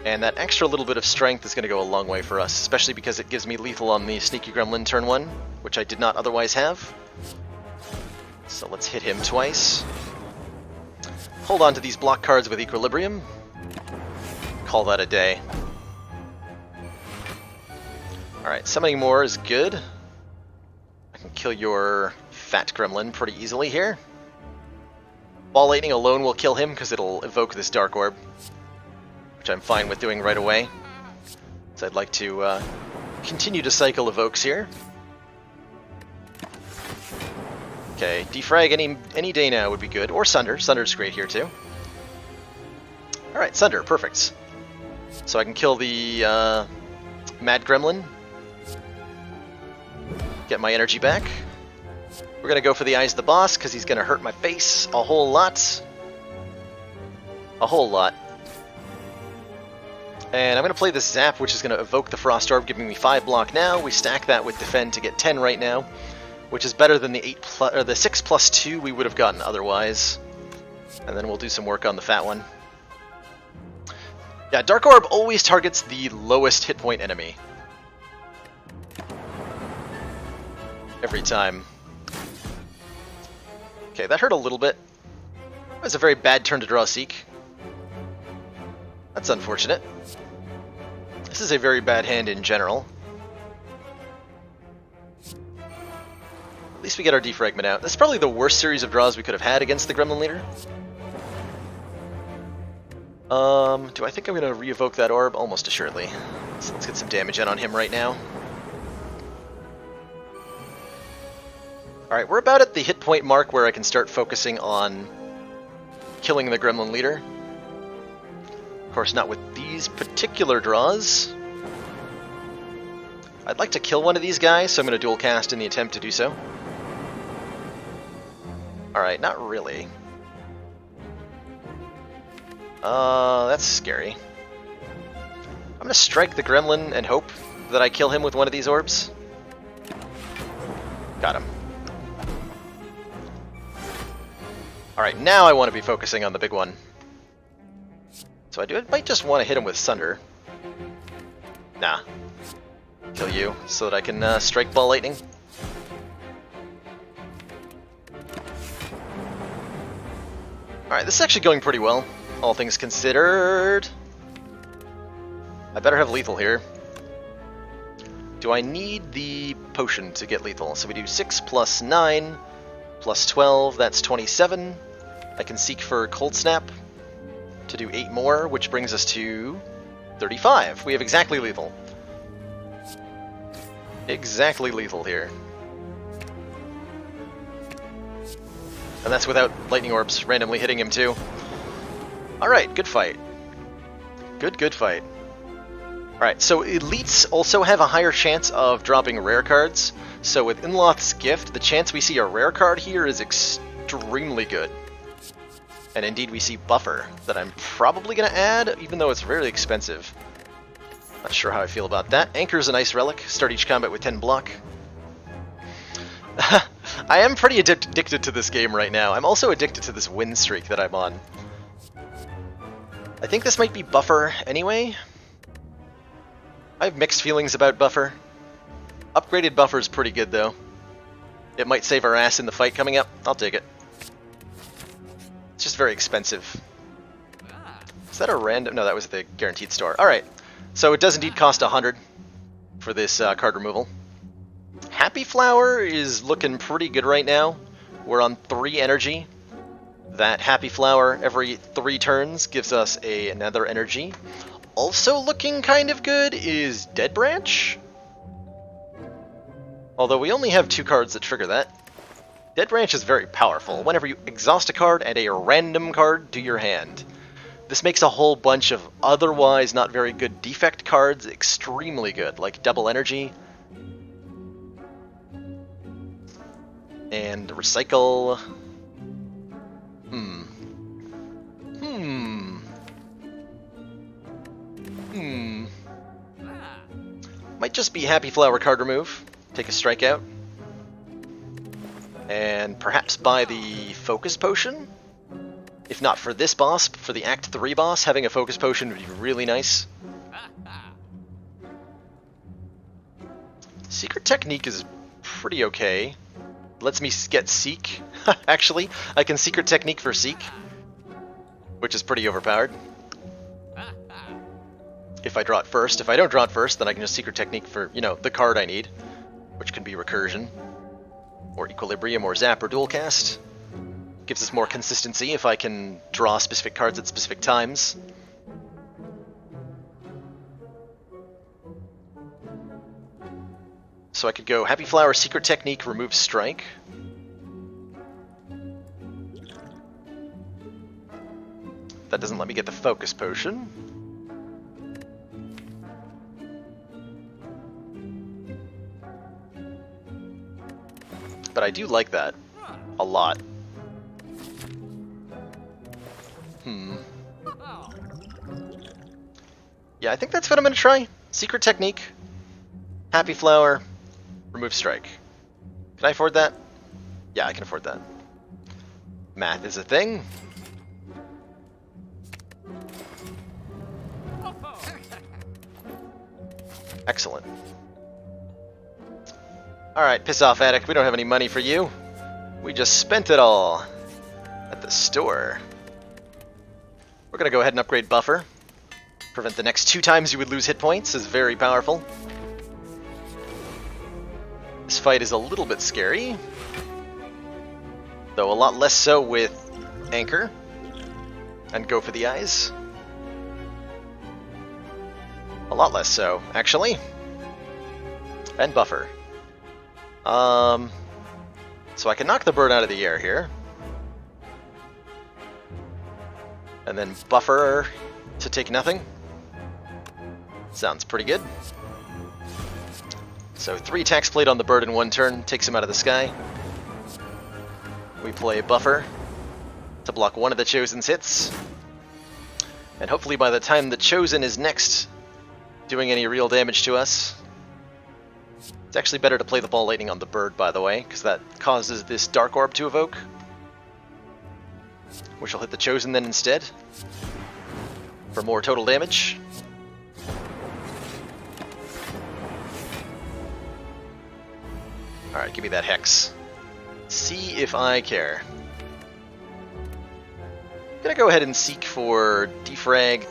A: And that extra little bit of strength is going to go a long way for us, especially because it gives me lethal on the Sneaky Gremlin turn 1, which I did not otherwise have. So let's hit him twice. Hold on to these block cards with Equilibrium. Call that a day. Alright, summoning more is good. I can kill your fat gremlin pretty easily here. Ball Lightning alone will kill him because it'll evoke this Dark Orb, which I'm fine with doing right away. So I'd like to continue to cycle evokes here. Okay, defrag any day now would be good, or Sunder. Sunder's great here too. Alright, Sunder, perfect. So I can kill the Mad Gremlin. Get my energy back. We're gonna go for the Eyes of the Boss, because he's gonna hurt my face a whole lot. A whole lot. And I'm gonna play this Zap, which is gonna evoke the Frost Orb, giving me 5 block now. We stack that with Defend to get 10 right now, which is better than the 6+2 we would have gotten otherwise. And then we'll do some work on the fat one. Yeah, Dark Orb always targets the lowest hit point enemy. Every time. Okay, that hurt a little bit. It was a very bad turn to draw Seek. That's unfortunate. This is a very bad hand in general. At least we get our defragment out. That's probably the worst series of draws we could have had against the Gremlin Leader. Do I think I'm going to re-evoke that orb? Almost assuredly. So let's get some damage in on him right now. Alright, we're about at the hit point mark where I can start focusing on killing the Gremlin Leader. Of course, not with these particular draws. I'd like to kill one of these guys, so I'm going to dual cast in the attempt to do so. Alright, not really. That's scary. I'm going to strike the Gremlin and hope that I kill him with one of these orbs. Got him. Alright, now I want to be focusing on the big one. So I might just want to hit him with Sunder. Nah. Kill you, so that I can strike Ball Lightning. Alright, this is actually going pretty well, all things considered. I better have lethal here. Do I need the potion to get lethal? So we do 6 plus 9 plus 12, that's 27. I can seek for Cold Snap to do 8 more, which brings us to 35. We have exactly lethal. Exactly lethal here. And that's without lightning orbs randomly hitting him too. Alright, good fight. Good fight. Alright, so elites also have a higher chance of dropping rare cards. So with Inloth's Gift, the chance we see a rare card here is extremely good. And indeed we see Buffer, that I'm probably going to add, even though it's very expensive. Not sure how I feel about that. Anchor's a nice relic. Start each combat with 10 block. I am pretty addicted to this game right now. I'm also addicted to this win streak that I'm on. I think this might be Buffer anyway. I have mixed feelings about Buffer. Upgraded Buffer is pretty good though. It might save our ass in the fight coming up. I'll take it. It's just very expensive. Is that a random? No, that was the guaranteed store. Alright, so it does indeed cost 100 for this card removal. Happy Flower is looking pretty good right now. We're on 3 energy. That Happy Flower every 3 turns gives us another energy. Also looking kind of good is Dead Branch. Although we only have 2 cards that trigger that. Dead Branch is very powerful. Whenever you exhaust a card, add a random card to your hand. This makes a whole bunch of otherwise not very good defect cards extremely good, like Double Energy. And Recycle. Might just be Happy Flower card remove. Take a strikeout. And perhaps buy the Focus Potion? If not for this boss, but for the Act 3 boss, having a Focus Potion would be really nice. Secret Technique is pretty okay. Lets me get Seek. Actually, I can Secret Technique for Seek, which is pretty overpowered. If I draw it first. If I don't draw it first, then I can just Secret Technique for, you know, the card I need, which can be Recursion, or Equilibrium, or Zap, or Dual Cast. Gives us more consistency if I can draw specific cards at specific times. So I could go Happy Flower, Secret Technique, remove Strike. That doesn't let me get the Focus Potion. But I do like that a lot. Yeah, I think that's what I'm going to try. Secret Technique, Happy Flower, remove Strike. Can I afford that? Yeah, I can afford that. Math is a thing. Excellent. Alright, piss off, addict. We don't have any money for you. We just spent it all at the store. We're gonna go ahead and upgrade Buffer. Prevent the next 2 times you would lose hit points is very powerful. This fight is a little bit scary, though a lot less so with Anchor and Go for the Eyes. A lot less so, actually. And Buffer. So I can knock the bird out of the air here. And then Buffer to take nothing. Sounds pretty good. So 3 attacks played on the bird in 1 turn, takes him out of the sky. We play Buffer to block one of the Chosen's hits. And hopefully by the time the Chosen is next doing any real damage to us. It's actually better to play the Ball Lightning on the bird, by the way, because that causes this Dark Orb to evoke. Which will hit the Chosen then instead, for more total damage. Alright, give me that Hex. See if I care. I'm gonna go ahead and seek for Defrag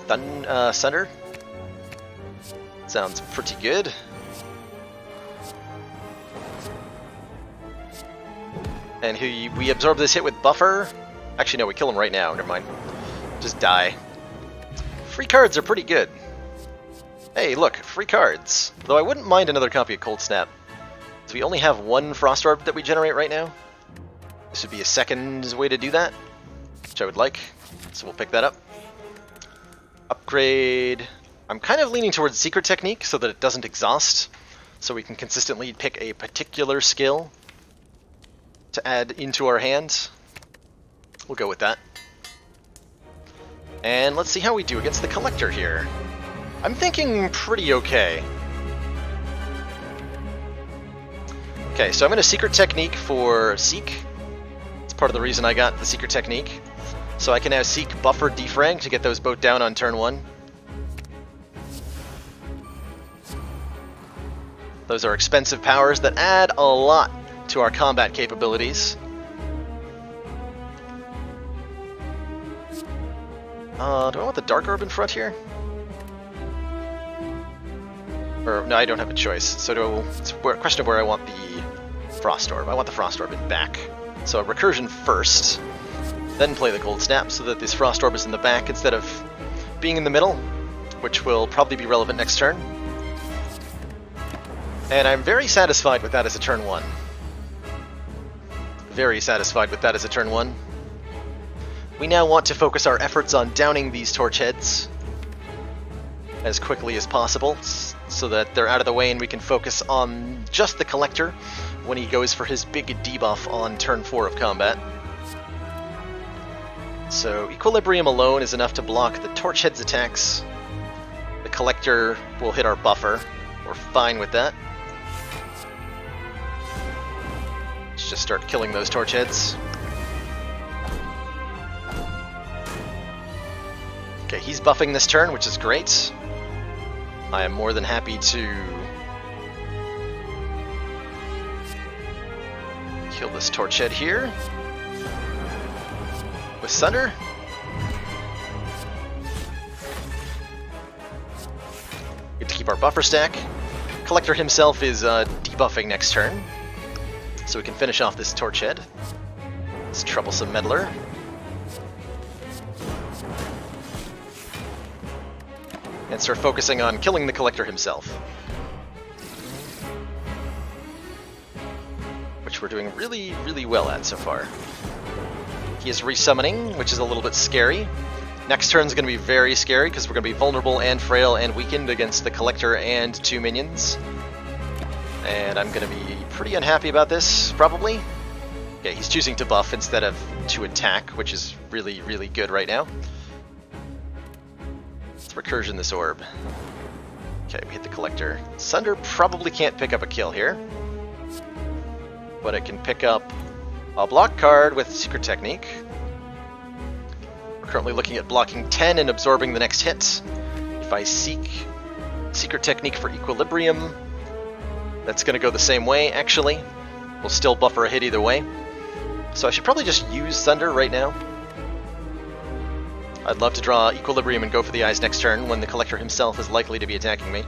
A: Sunder. Sounds pretty good. And we absorb this hit with Buffer. Actually, no, we kill him right now. Never mind. Just die. Free cards are pretty good. Hey, look, free cards. Though I wouldn't mind another copy of Cold Snap. So we only have 1 Frost Orb that we generate right now. This would be a second way to do that, which I would like. So we'll pick that up. Upgrade. I'm kind of leaning towards Secret Technique so that it doesn't exhaust. So we can consistently pick a particular skill to add into our hand. We'll go with that. And let's see how we do against the Collector here. I'm thinking pretty okay. Okay, so I'm going to Secret Technique for Seek. It's part of the reason I got the Secret Technique. So I can now Seek Buffer Defrag to get those both down on turn 1. Those are expensive powers that add a lot to our combat capabilities. Do I want the Dark Orb in front here? Or, no, I don't have a choice. So it's a question of where I want the Frost Orb. I want the Frost Orb in back. So Recursion first, then play the Cold Snap so that this Frost Orb is in the back instead of being in the middle, which will probably be relevant next turn. And I'm very satisfied with that as a turn 1. Very satisfied with that as a turn 1. We now want to focus our efforts on downing these Torch Heads as quickly as possible, so that they're out of the way and we can focus on just the Collector when he goes for his big debuff on turn 4 of combat. So Equilibrium alone is enough to block the Torch Head's attacks. The Collector will hit our Buffer. We're fine with that. Let's just start killing those Torch Heads. Okay, he's buffing this turn, which is great. I am more than happy to kill this Torch Head here with Sunder. Get to keep our buffer stack. Collector himself is debuffing next turn, so we can finish off this Torch Head. This troublesome meddler. And start focusing on killing the Collector himself. Which we're doing really, really well at so far. He is resummoning, which is a little bit scary. Next turn's going to be very scary, because we're going to be vulnerable and frail and weakened against the Collector and 2 minions. And I'm going to be pretty unhappy about this, probably. Okay, he's choosing to buff instead of to attack, which is really, really good right now. Recursion this orb. Okay, we hit the Collector. Sunder probably can't pick up a kill here, but it can pick up a block card with Secret Technique. We're currently looking at blocking 10 and absorbing the next hit. If I seek Secret Technique for Equilibrium. That's going to go the same way, actually. We'll still buffer a hit either way. So I should probably just use Thunder right now. I'd love to draw Equilibrium and go for the eyes next turn when the Collector himself is likely to be attacking me.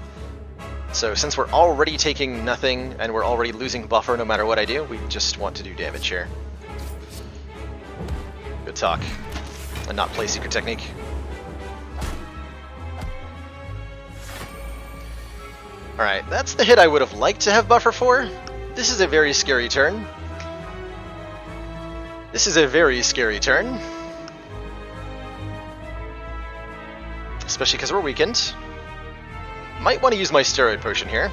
A: So since we're already taking nothing and we're already losing buffer no matter what I do, we just want to do damage here. Good talk. And not play Secret Technique. Alright, that's the hit I would have liked to have buffer for. This is a very scary turn. This is a very scary turn. Especially because we're weakened. Might want to use my steroid potion here.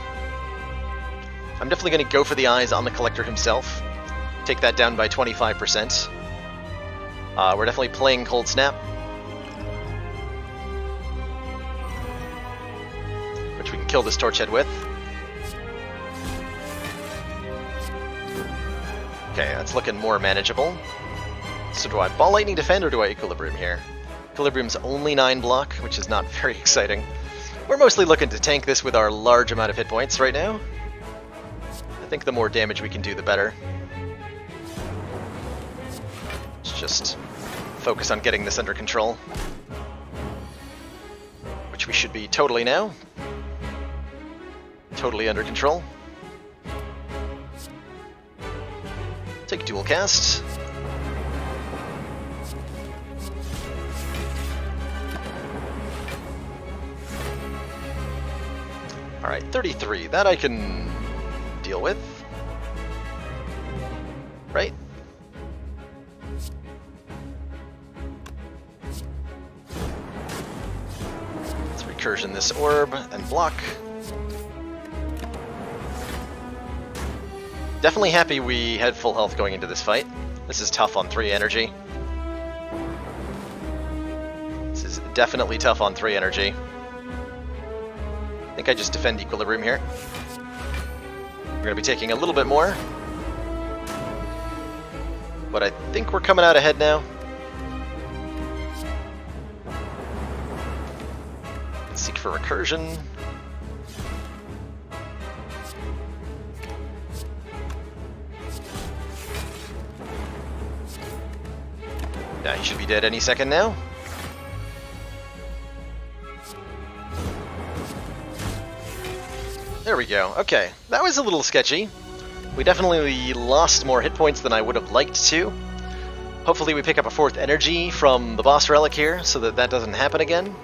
A: I'm definitely going to go for the eyes on the Collector himself. Take that down by 25%. We're definitely playing Cold Snap. Which we can kill this Torch Head with. Okay, that's looking more manageable. So do I Ball Lightning defend or do I Equilibrium here? Equilibrium's only 9 block, which is not very exciting. We're mostly looking to tank this with our large amount of hit points right now. I think the more damage we can do, the better. Let's just focus on getting this under control. Which we should be totally now. Totally under control. Take Dual Cast. Alright, 33. That I can deal with. Right? Let's recursion this orb and block. Definitely happy we had full health going into this fight. This is tough on 3 energy. This is definitely tough on 3 energy. I think I just defend Equilibrium here. We're going to be taking a little bit more. But I think we're coming out ahead now. Seek for recursion. Yeah, he should be dead any second now. There we go. Okay, that was a little sketchy. We definitely lost more hit points than I would have liked to. Hopefully we pick up a 4th energy from the boss relic here so that that doesn't happen again.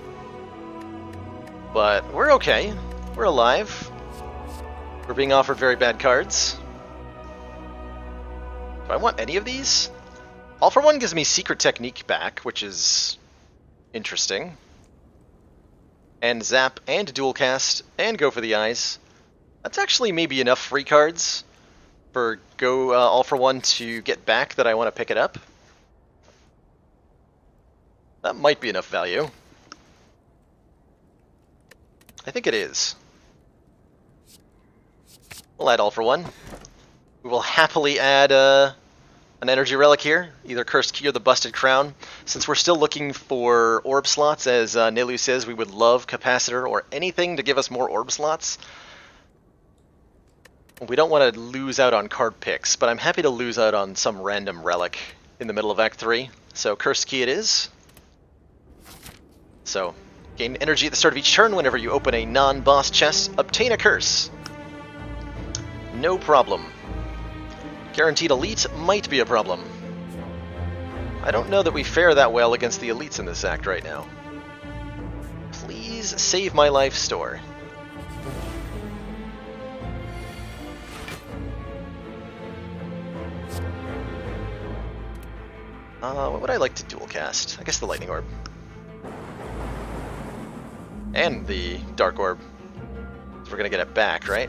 A: But we're okay. We're alive. We're being offered very bad cards. Do I want any of these? All for One gives me Secret Technique back, which is interesting. And Zap and Dual Cast and Go for the Eyes. That's actually maybe enough free cards for Go All for One to get back that I want to pick it up. That might be enough value. I think it is. We'll add All for One. We will happily add an energy relic here, either Cursed Key or the Busted Crown. Since we're still looking for orb slots, as Nelu says, we would love Capacitor or anything to give us more orb slots. We don't want to lose out on card picks, but I'm happy to lose out on some random relic in the middle of Act 3. So Cursed Key it is. So, gain energy at the start of each turn whenever you open a non-boss chest. Obtain a curse. No problem. Guaranteed Elite might be a problem. I don't know that we fare that well against the elites in this act right now. Please save my life store. What would I like to dual cast? I guess the Lightning Orb. And the Dark Orb. So we're gonna get it back, right?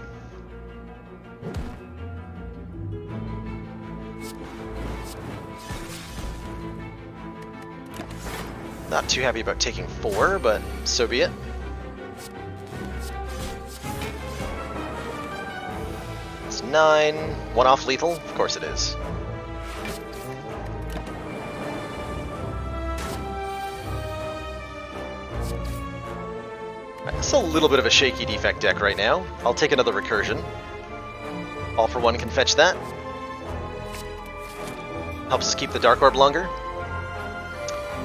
A: Not too happy about taking 4, but so be it. It's 9. 1 off lethal? Of course it is. It's a little bit of a shaky defect deck right now. I'll take another recursion. All for One can fetch that. Helps us keep the Dark Orb longer.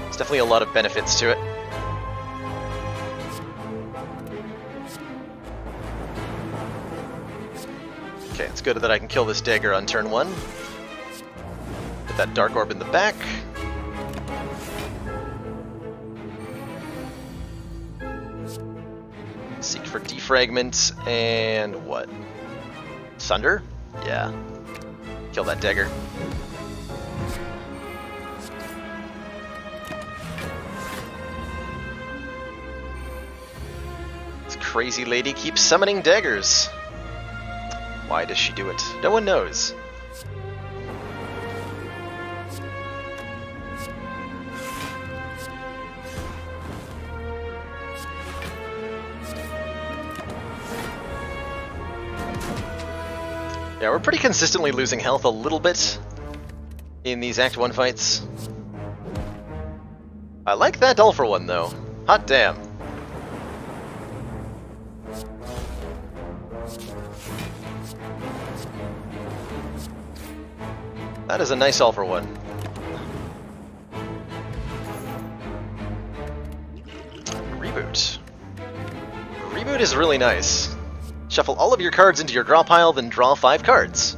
A: There's definitely a lot of benefits to it. Okay, it's good that I can kill this dagger on turn 1. Put that Dark Orb in the back. Seek for Defragment and what? Sunder? Yeah. Kill that dagger. This crazy lady keeps summoning daggers. Why does she do it? No one knows. Yeah, we're pretty consistently losing health a little bit in these Act 1 fights. I like that All for One though. Hot damn. That is a nice All for One. Reboot. Reboot is really nice. Shuffle all of your cards into your draw pile, then draw 5 cards.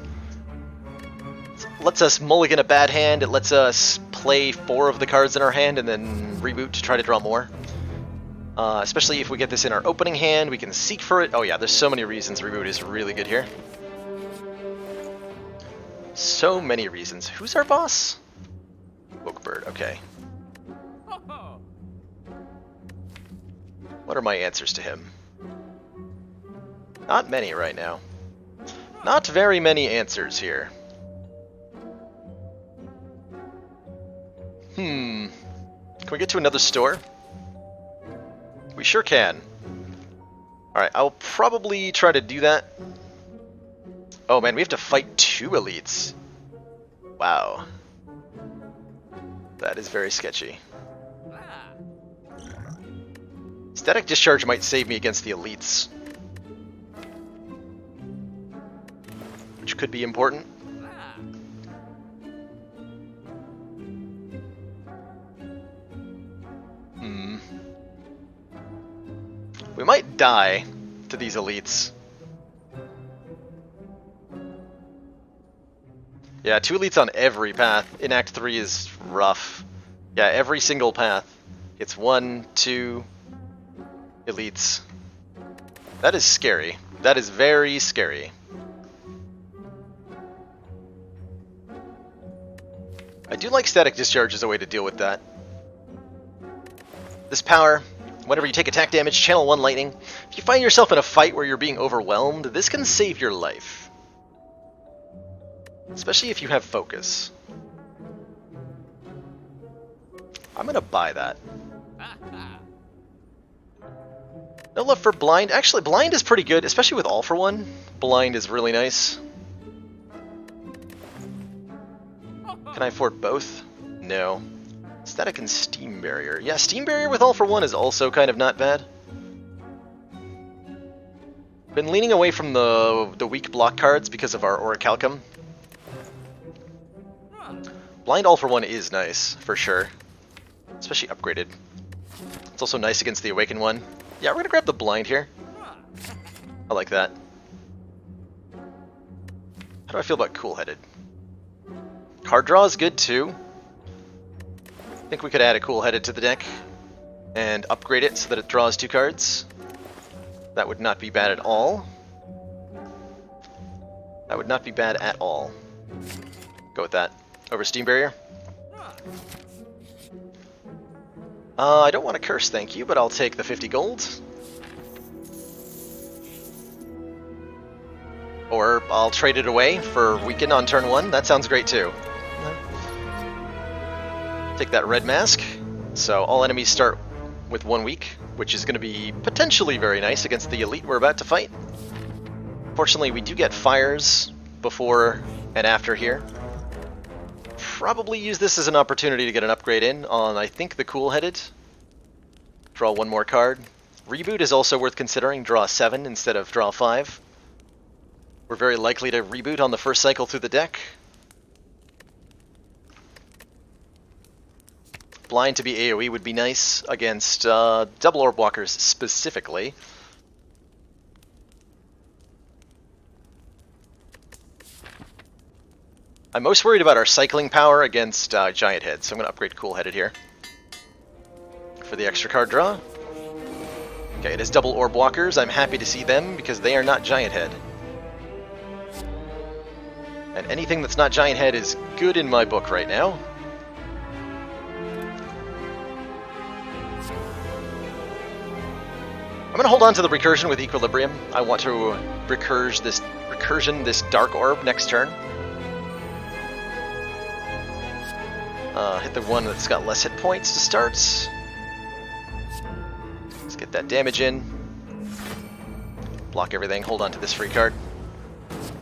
A: It lets us mulligan a bad hand, it lets us play 4 of the cards in our hand and then reboot to try to draw more. Especially if we get this in our opening hand, we can seek for it. Oh yeah, there's so many reasons reboot is really good here. So many reasons. Who's our boss? Bookbird, okay. What are my answers to him? Not many right now. Not very many answers here. Can we get to another store? We sure can. Alright, I'll probably try to do that. Oh man, we have to fight 2 elites. Wow. That is very sketchy. Static Discharge might save me against the elites. Which could be important. We might die to these elites. Yeah, 2 elites on every path in Act 3 is rough. Yeah, every single path. It's 1, 2 elites. That is scary. That is very scary. I do like Static Discharge as a way to deal with that. This power, whenever you take attack damage, channel 1 lightning. If you find yourself in a fight where you're being overwhelmed, this can save your life. Especially if you have focus. I'm gonna buy that. No love for Blind. Actually, Blind is pretty good, especially with All for One. Blind is really nice. Can I afford both? No. Static and Steam Barrier. Yeah, Steam Barrier with All for One is also kind of not bad. Been leaning away from the weak block cards because of our Orichalcum. Blind All for One is nice, for sure. Especially upgraded. It's also nice against the Awakened one. Yeah, we're gonna grab the Blind here. I like that. How do I feel about Cool-Headed? Card draw is good too. I think we could add a Cool-Headed to the deck and upgrade it so that it draws 2 cards. That would not be bad at all. That would not be bad at all. Go with that. Over Steam Barrier. I don't want to curse, thank you, but I'll take the 50 gold. Or I'll trade it away for Weaken on turn 1. That sounds great too. Take that red mask. So all enemies start with 1 weak, which is going to be potentially very nice against the elite we're about to fight. Fortunately, we do get fires before and after here. Probably use this as an opportunity to get an upgrade in on, I think, the Cool-Headed. Draw 1 more card. Reboot is also worth considering. Draw 7 instead of draw 5. We're very likely to reboot on the first cycle through the deck. Blind to be AoE would be nice against double orb walkers specifically. I'm most worried about our cycling power against Giant Head, so I'm going to upgrade Cool Headed here for the extra card draw. Okay, it is double orb walkers. I'm happy to see them because they are not Giant Head. And anything that's not Giant Head is good in my book right now. I'm going to hold on to the recursion with Equilibrium. I want to recursion this Dark Orb next turn. Hit the one that's got less hit points to start. Let's get that damage in. Block everything, hold on to this free card.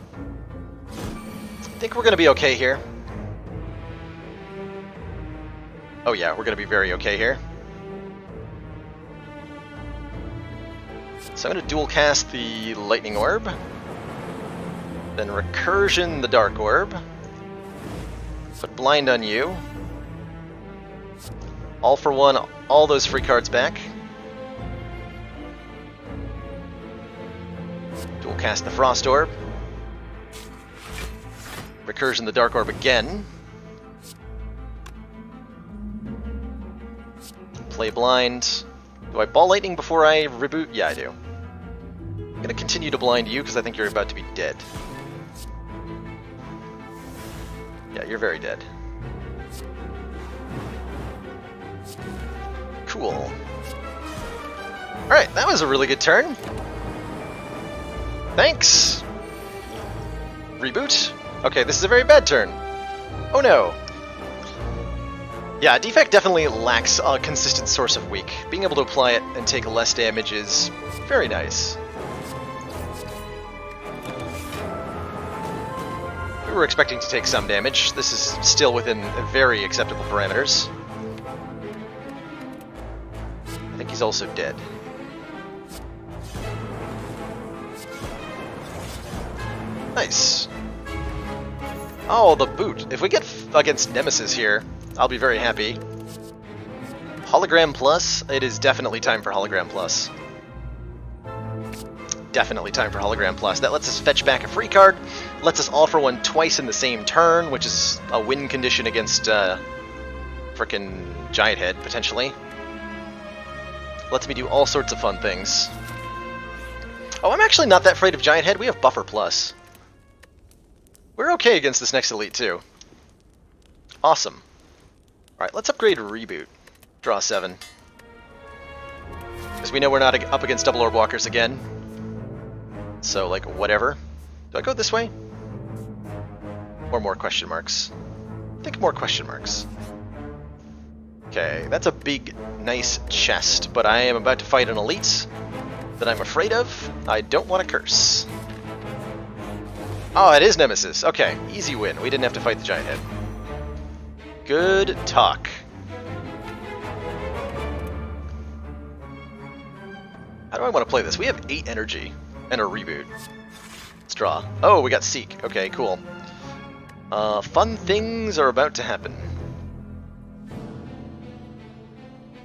A: I think we're going to be okay here. Oh yeah, we're going to be very okay here. So I'm going to dual cast the Lightning Orb, then recursion the Dark Orb, put Blind on you, all for one, all those free cards back, dual cast the Frost Orb, recursion the Dark Orb again, play Blind. Do I Ball Lightning before I reboot? Yeah, I do. I'm going to continue to blind you because I think you're about to be dead. Yeah, you're very dead. Cool. Alright, that was a really good turn. Thanks! Reboot? Okay, this is a very bad turn. Oh no. Yeah, Defect definitely lacks a consistent source of weak. Being able to apply it and take less damage is very nice. We were expecting to take some damage. This is still within very acceptable parameters. I think he's also dead. Nice. Oh, the boot. If we get against Nemesis here, I'll be very happy. Hologram Plus? It is definitely time for Hologram Plus. Definitely time for Hologram Plus. That lets us fetch back a free card, lets us all for one twice in the same turn, which is a win condition against frickin' Giant Head, potentially. Lets me do all sorts of fun things. Oh, I'm actually not that afraid of Giant Head. We have Buffer Plus. We're okay against this next elite, too. Awesome. Alright, let's upgrade Reboot. Draw 7. Because we know we're not up against double orb walkers again. So, like, whatever. Do I go this way? Or more question marks? I think more question marks. Okay, that's a big, nice chest, but I am about to fight an elite that I'm afraid of. I don't want to curse. Oh, it is Nemesis. Okay, easy win. We didn't have to fight the Giant Head. Good talk. How do I want to play this? We have 8 energy and a reboot. Let's draw. Oh, we got Seek. Okay, cool. Fun things are about to happen.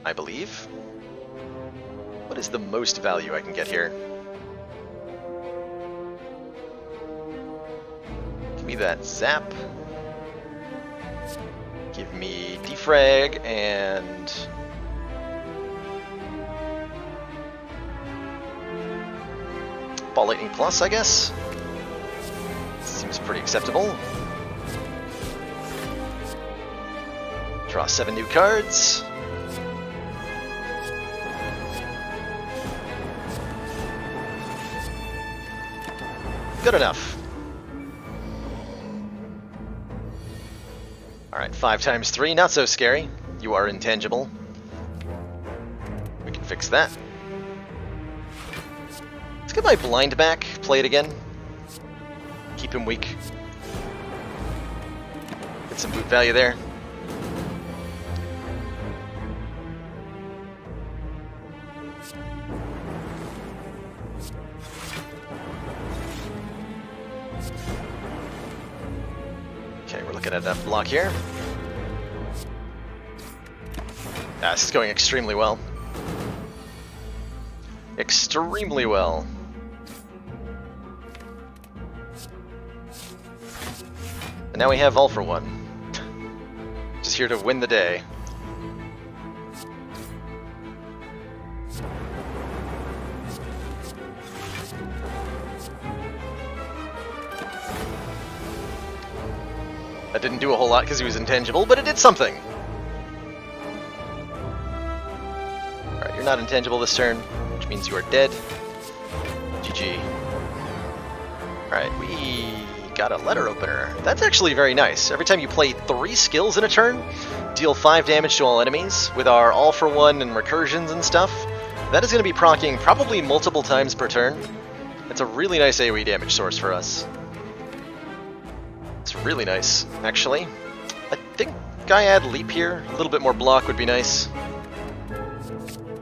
A: I believe. What is the most value I can get here? Give me that Zap. Give me Defrag and... Ball Lightning Plus, I guess? Seems pretty acceptable. Draw 7 new cards. Good enough. Alright, 5 times 3, not so scary. You are intangible. We can fix that. Let's get my blind back, play it again. Keep him weak. Get some boot value there. Okay, we're looking at that block here. Ah, this is going extremely well. Extremely well. And now we have All for One. Just here to win the day. That didn't do a whole lot because he was intangible, but it did something. Alright, you're not intangible this turn, which means you are dead. GG. Alright, we got a letter opener. That's actually very nice. Every time you play 3 skills in a turn, deal 5 damage to all enemies. With our All for One and recursions and stuff, that is going to be proccing probably multiple times per turn. It's a really nice AoE damage source for us. It's really nice, actually. I think I add Leap here. A little bit more block would be nice.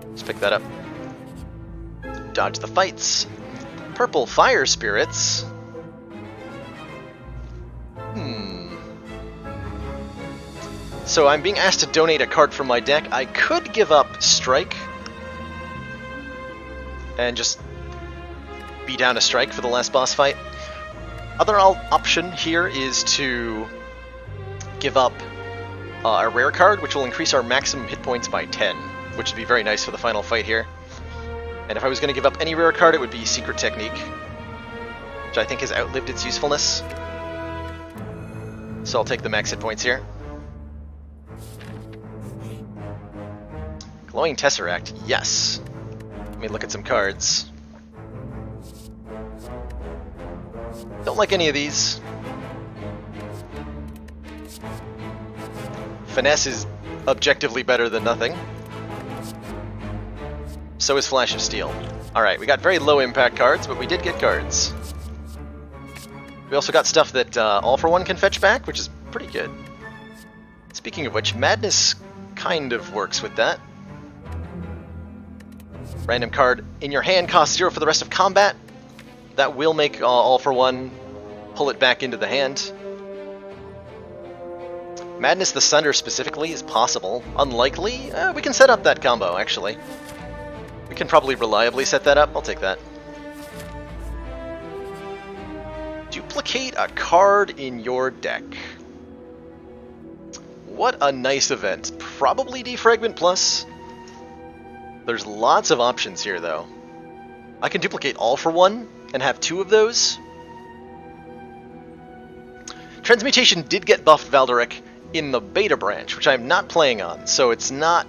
A: Let's pick that up. Dodge the fights. Purple Fire Spirits. So I'm being asked to donate a card from my deck. I could give up Strike and just be down a Strike for the last boss fight. Other option here is to give up a rare card, which will increase our maximum hit points by 10, which would be very nice for the final fight here. And if I was going to give up any rare card, it would be Secret Technique, which I think has outlived its usefulness. So I'll take the max hit points here. Glowing Tesseract, yes. Let me look at some cards. Don't like any of these. Finesse is objectively better than nothing. So is Flash of Steel. Alright, we got very low impact cards, but we did get cards. We also got stuff that All for One can fetch back, which is pretty good. Speaking of which, Madness kind of works with that. Random card in your hand costs 0 for the rest of combat. That will make All for One pull it back into the hand. Madness the Sunder specifically is possible. Unlikely? We can set up that combo, actually. We can probably reliably set that up. I'll take that. Duplicate a card in your deck. What a nice event. Probably Defragment Plus. There's lots of options here, though. I can duplicate All for One and have 2 of those. Transmutation did get buffed Valderic in the beta branch, which I'm not playing on, so it's not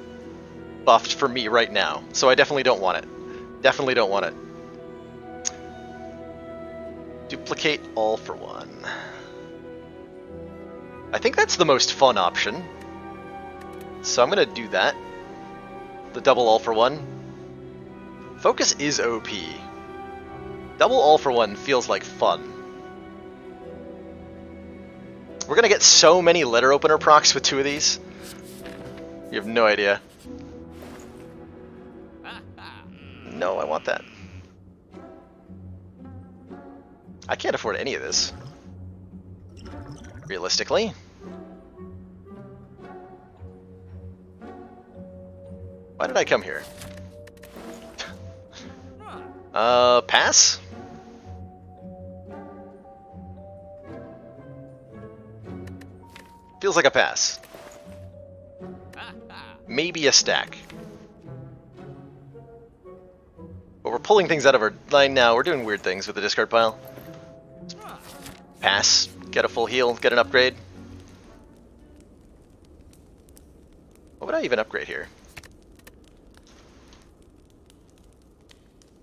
A: buffed for me right now. So I definitely don't want it. Definitely don't want it. Duplicate All for One. I think that's the most fun option. So I'm going to do that. The double All for One. Focus is OP. Double All for One feels like fun. We're going to get so many letter opener procs with 2 of these. You have no idea. No, I want that. I can't afford any of this. Realistically. Why did I come here? Pass? Feels like a pass. Maybe a stack. But we're pulling things out of our line now. We're doing weird things with the discard pile. Pass. Get a full heal. Get an upgrade. What would I even upgrade here?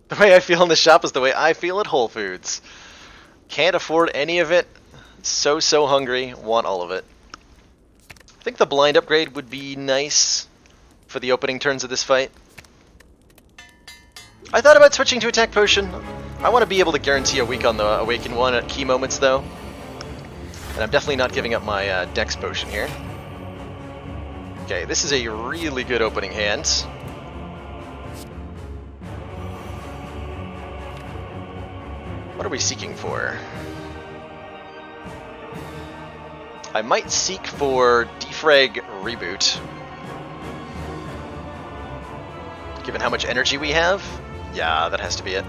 A: The way I feel in the shop is the way I feel at Whole Foods. Can't afford any of it. So hungry. Want all of it. I think the blind upgrade would be nice for the opening turns of this fight. I thought about switching to Attack Potion. I want to be able to guarantee a week on the Awaken one at key moments, though. And I'm definitely not giving up my Dex Potion here. Okay, this is a really good opening hand. What are we seeking for? I might seek for defrag reboot. Given how much energy we have? Yeah, that has to be it.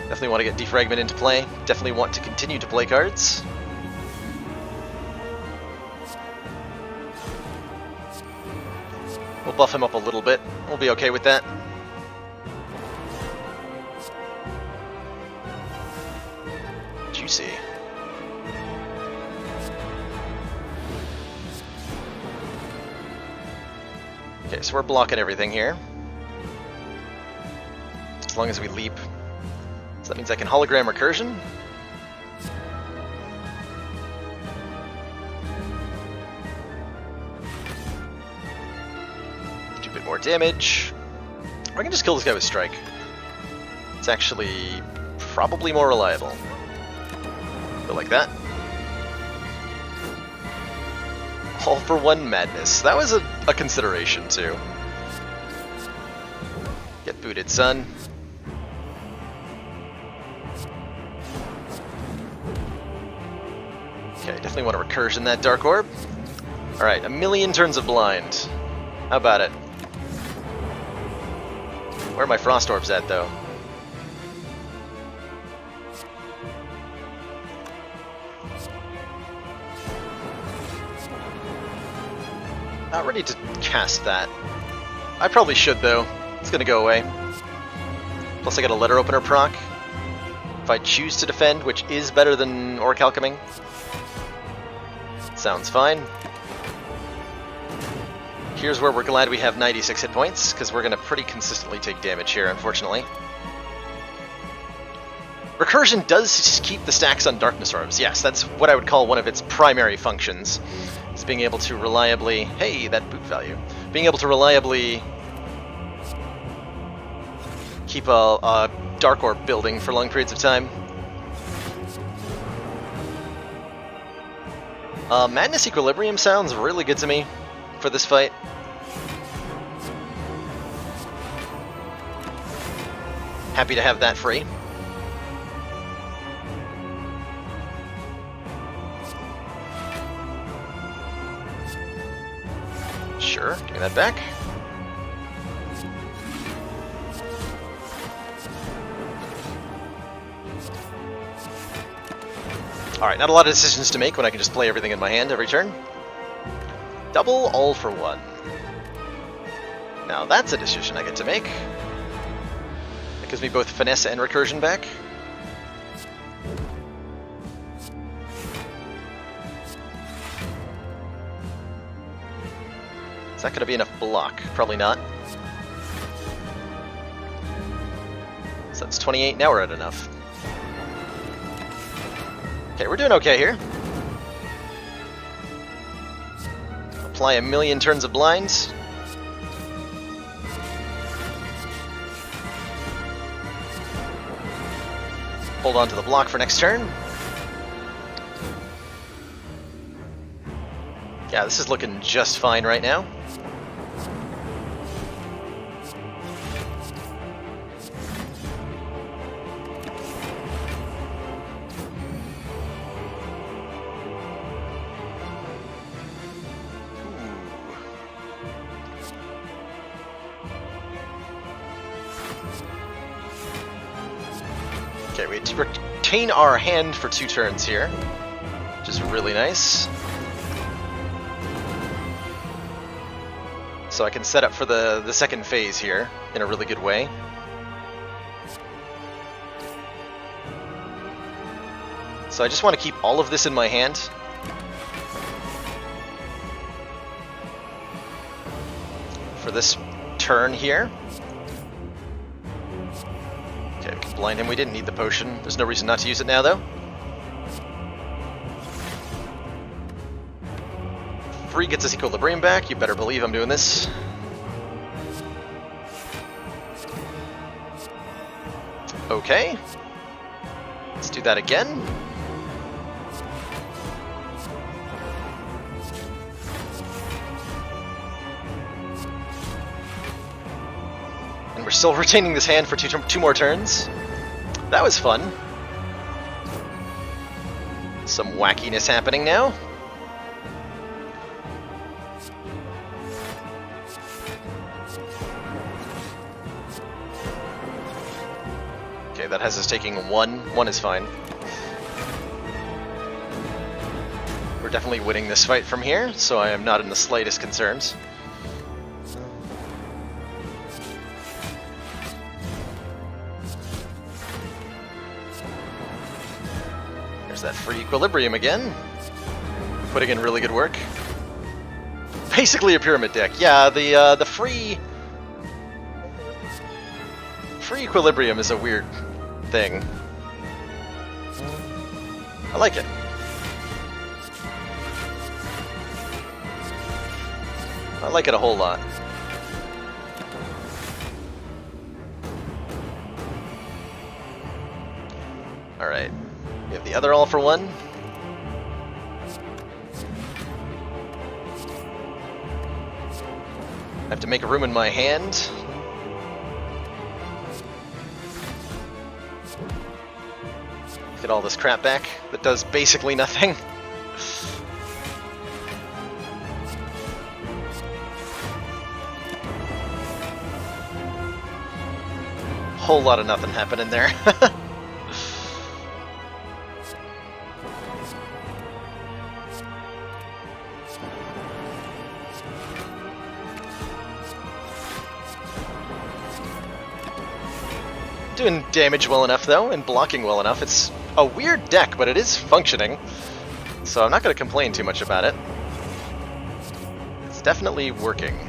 A: Definitely want to get defragment into play. Definitely want to continue to play cards. We'll buff him up a little bit. We'll be okay with that. Juicy. Okay, so we're blocking everything here. As long as we leap. So that means I can hologram recursion. Do a bit more damage. Or I can just kill this guy with strike. It's actually probably more reliable. Go like that. All for one madness. That was a consideration too. Get booted, son. Okay, definitely want to recursion that Dark Orb. Alright, 1,000,000 turns of blind. How about it? Where are my Frost Orbs at, though? Not ready to cast that. I probably should, though. It's gonna go away. Plus I got a Letter Opener proc. If I choose to defend, which is better than Orichalcuming. Sounds fine. Here's where we're glad we have 96 hit points, because we're gonna pretty consistently take damage here, unfortunately. Recursion does keep the stacks on Darkness Orbs. Yes, that's what I would call one of its primary functions. Is being able to reliably... Hey, that boot value. Being able to reliably keep a Dark Orb building for long periods of time. Madness Equilibrium sounds really good to me for this fight. Happy to have that free. Sure, give me that back. Alright, not a lot of decisions to make when I can just play everything in my hand every turn. Double all for one. Now that's a decision I get to make. That gives me both finesse and recursion back. Is that going to be enough block? Probably not. So that's 28, now we're at enough. Okay, we're doing okay here. Apply 1,000,000 turns of blinds. Hold on to the block for next turn. Yeah, this is looking just fine right now. Okay, we retain our hand for 2 turns here, which is really nice. So I can set up for the second phase here in a really good way. So I just want to keep all of this in my hand. For this turn here. Okay, we can blind him. We didn't need the potion. There's no reason not to use it now, though. Free gets his equilibrium back. You better believe I'm doing this. Okay. Let's do that again. And we're still retaining this hand for two more turns. That was fun. Some wackiness happening now. Okay, that has us taking 1. 1 is fine. We're definitely winning this fight from here, so I am not in the slightest concerns. There's that free equilibrium again. Putting in really good work. Basically a pyramid deck. Yeah, the free equilibrium is a weird thing. I like it. I like it a whole lot. Alright. We have the other all for one. I have to make room in my hand. Get all this crap back that does basically nothing. Whole lot of nothing happening there. Doing damage well enough though, and blocking well enough. It's a weird deck, but it is functioning, so I'm not going to complain too much about it. It's definitely working.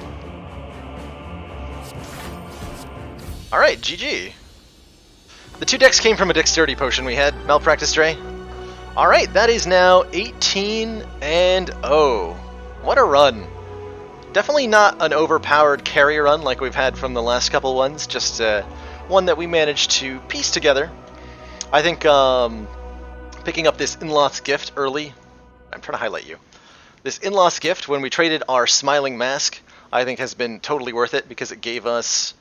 A: Alright, GG. The 2 decks came from a dexterity potion we had, Malpractice Dre. Alright, that is now 18-0. What a run. Definitely not an overpowered carry run like we've had from the last couple ones, just one that we managed to piece together. I think picking up this in-loss gift early, I'm trying to highlight you. This in-loss gift, when we traded our Smiling Mask, I think has been totally worth it because it gave us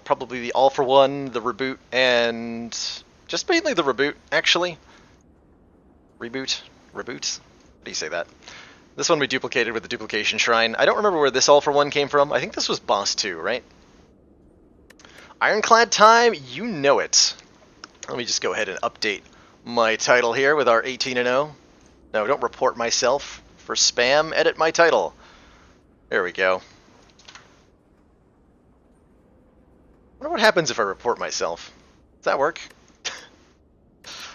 A: probably the All for One, the Reboot, and just mainly the Reboot, actually. Reboot? How do you say that? This one we duplicated with the Duplication Shrine. I don't remember where this All for One came from. I think this was Boss 2, right? Ironclad time, you know it. Let me just go ahead and update my title here with our 18-0. No, don't report myself for spam. Edit my title. There we go. I wonder what happens if I report myself. Does that work?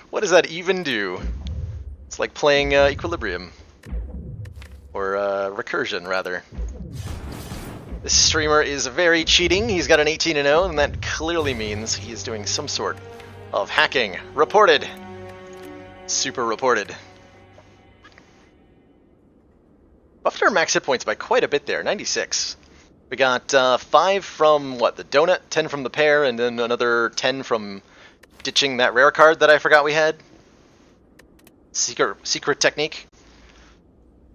A: What does that even do? It's like playing Equilibrium. Or Recursion, rather. This streamer is very cheating. He's got an 18-0, and that clearly means he is doing some sort of hacking. Reported. Super reported. Buffed our max hit points by quite a bit there, 96. We got 5 from, what, the donut, 10 from the pear, and then another 10 from ditching that rare card that I forgot we had. Secret technique.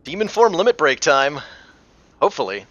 A: Demon form limit break time. Hopefully.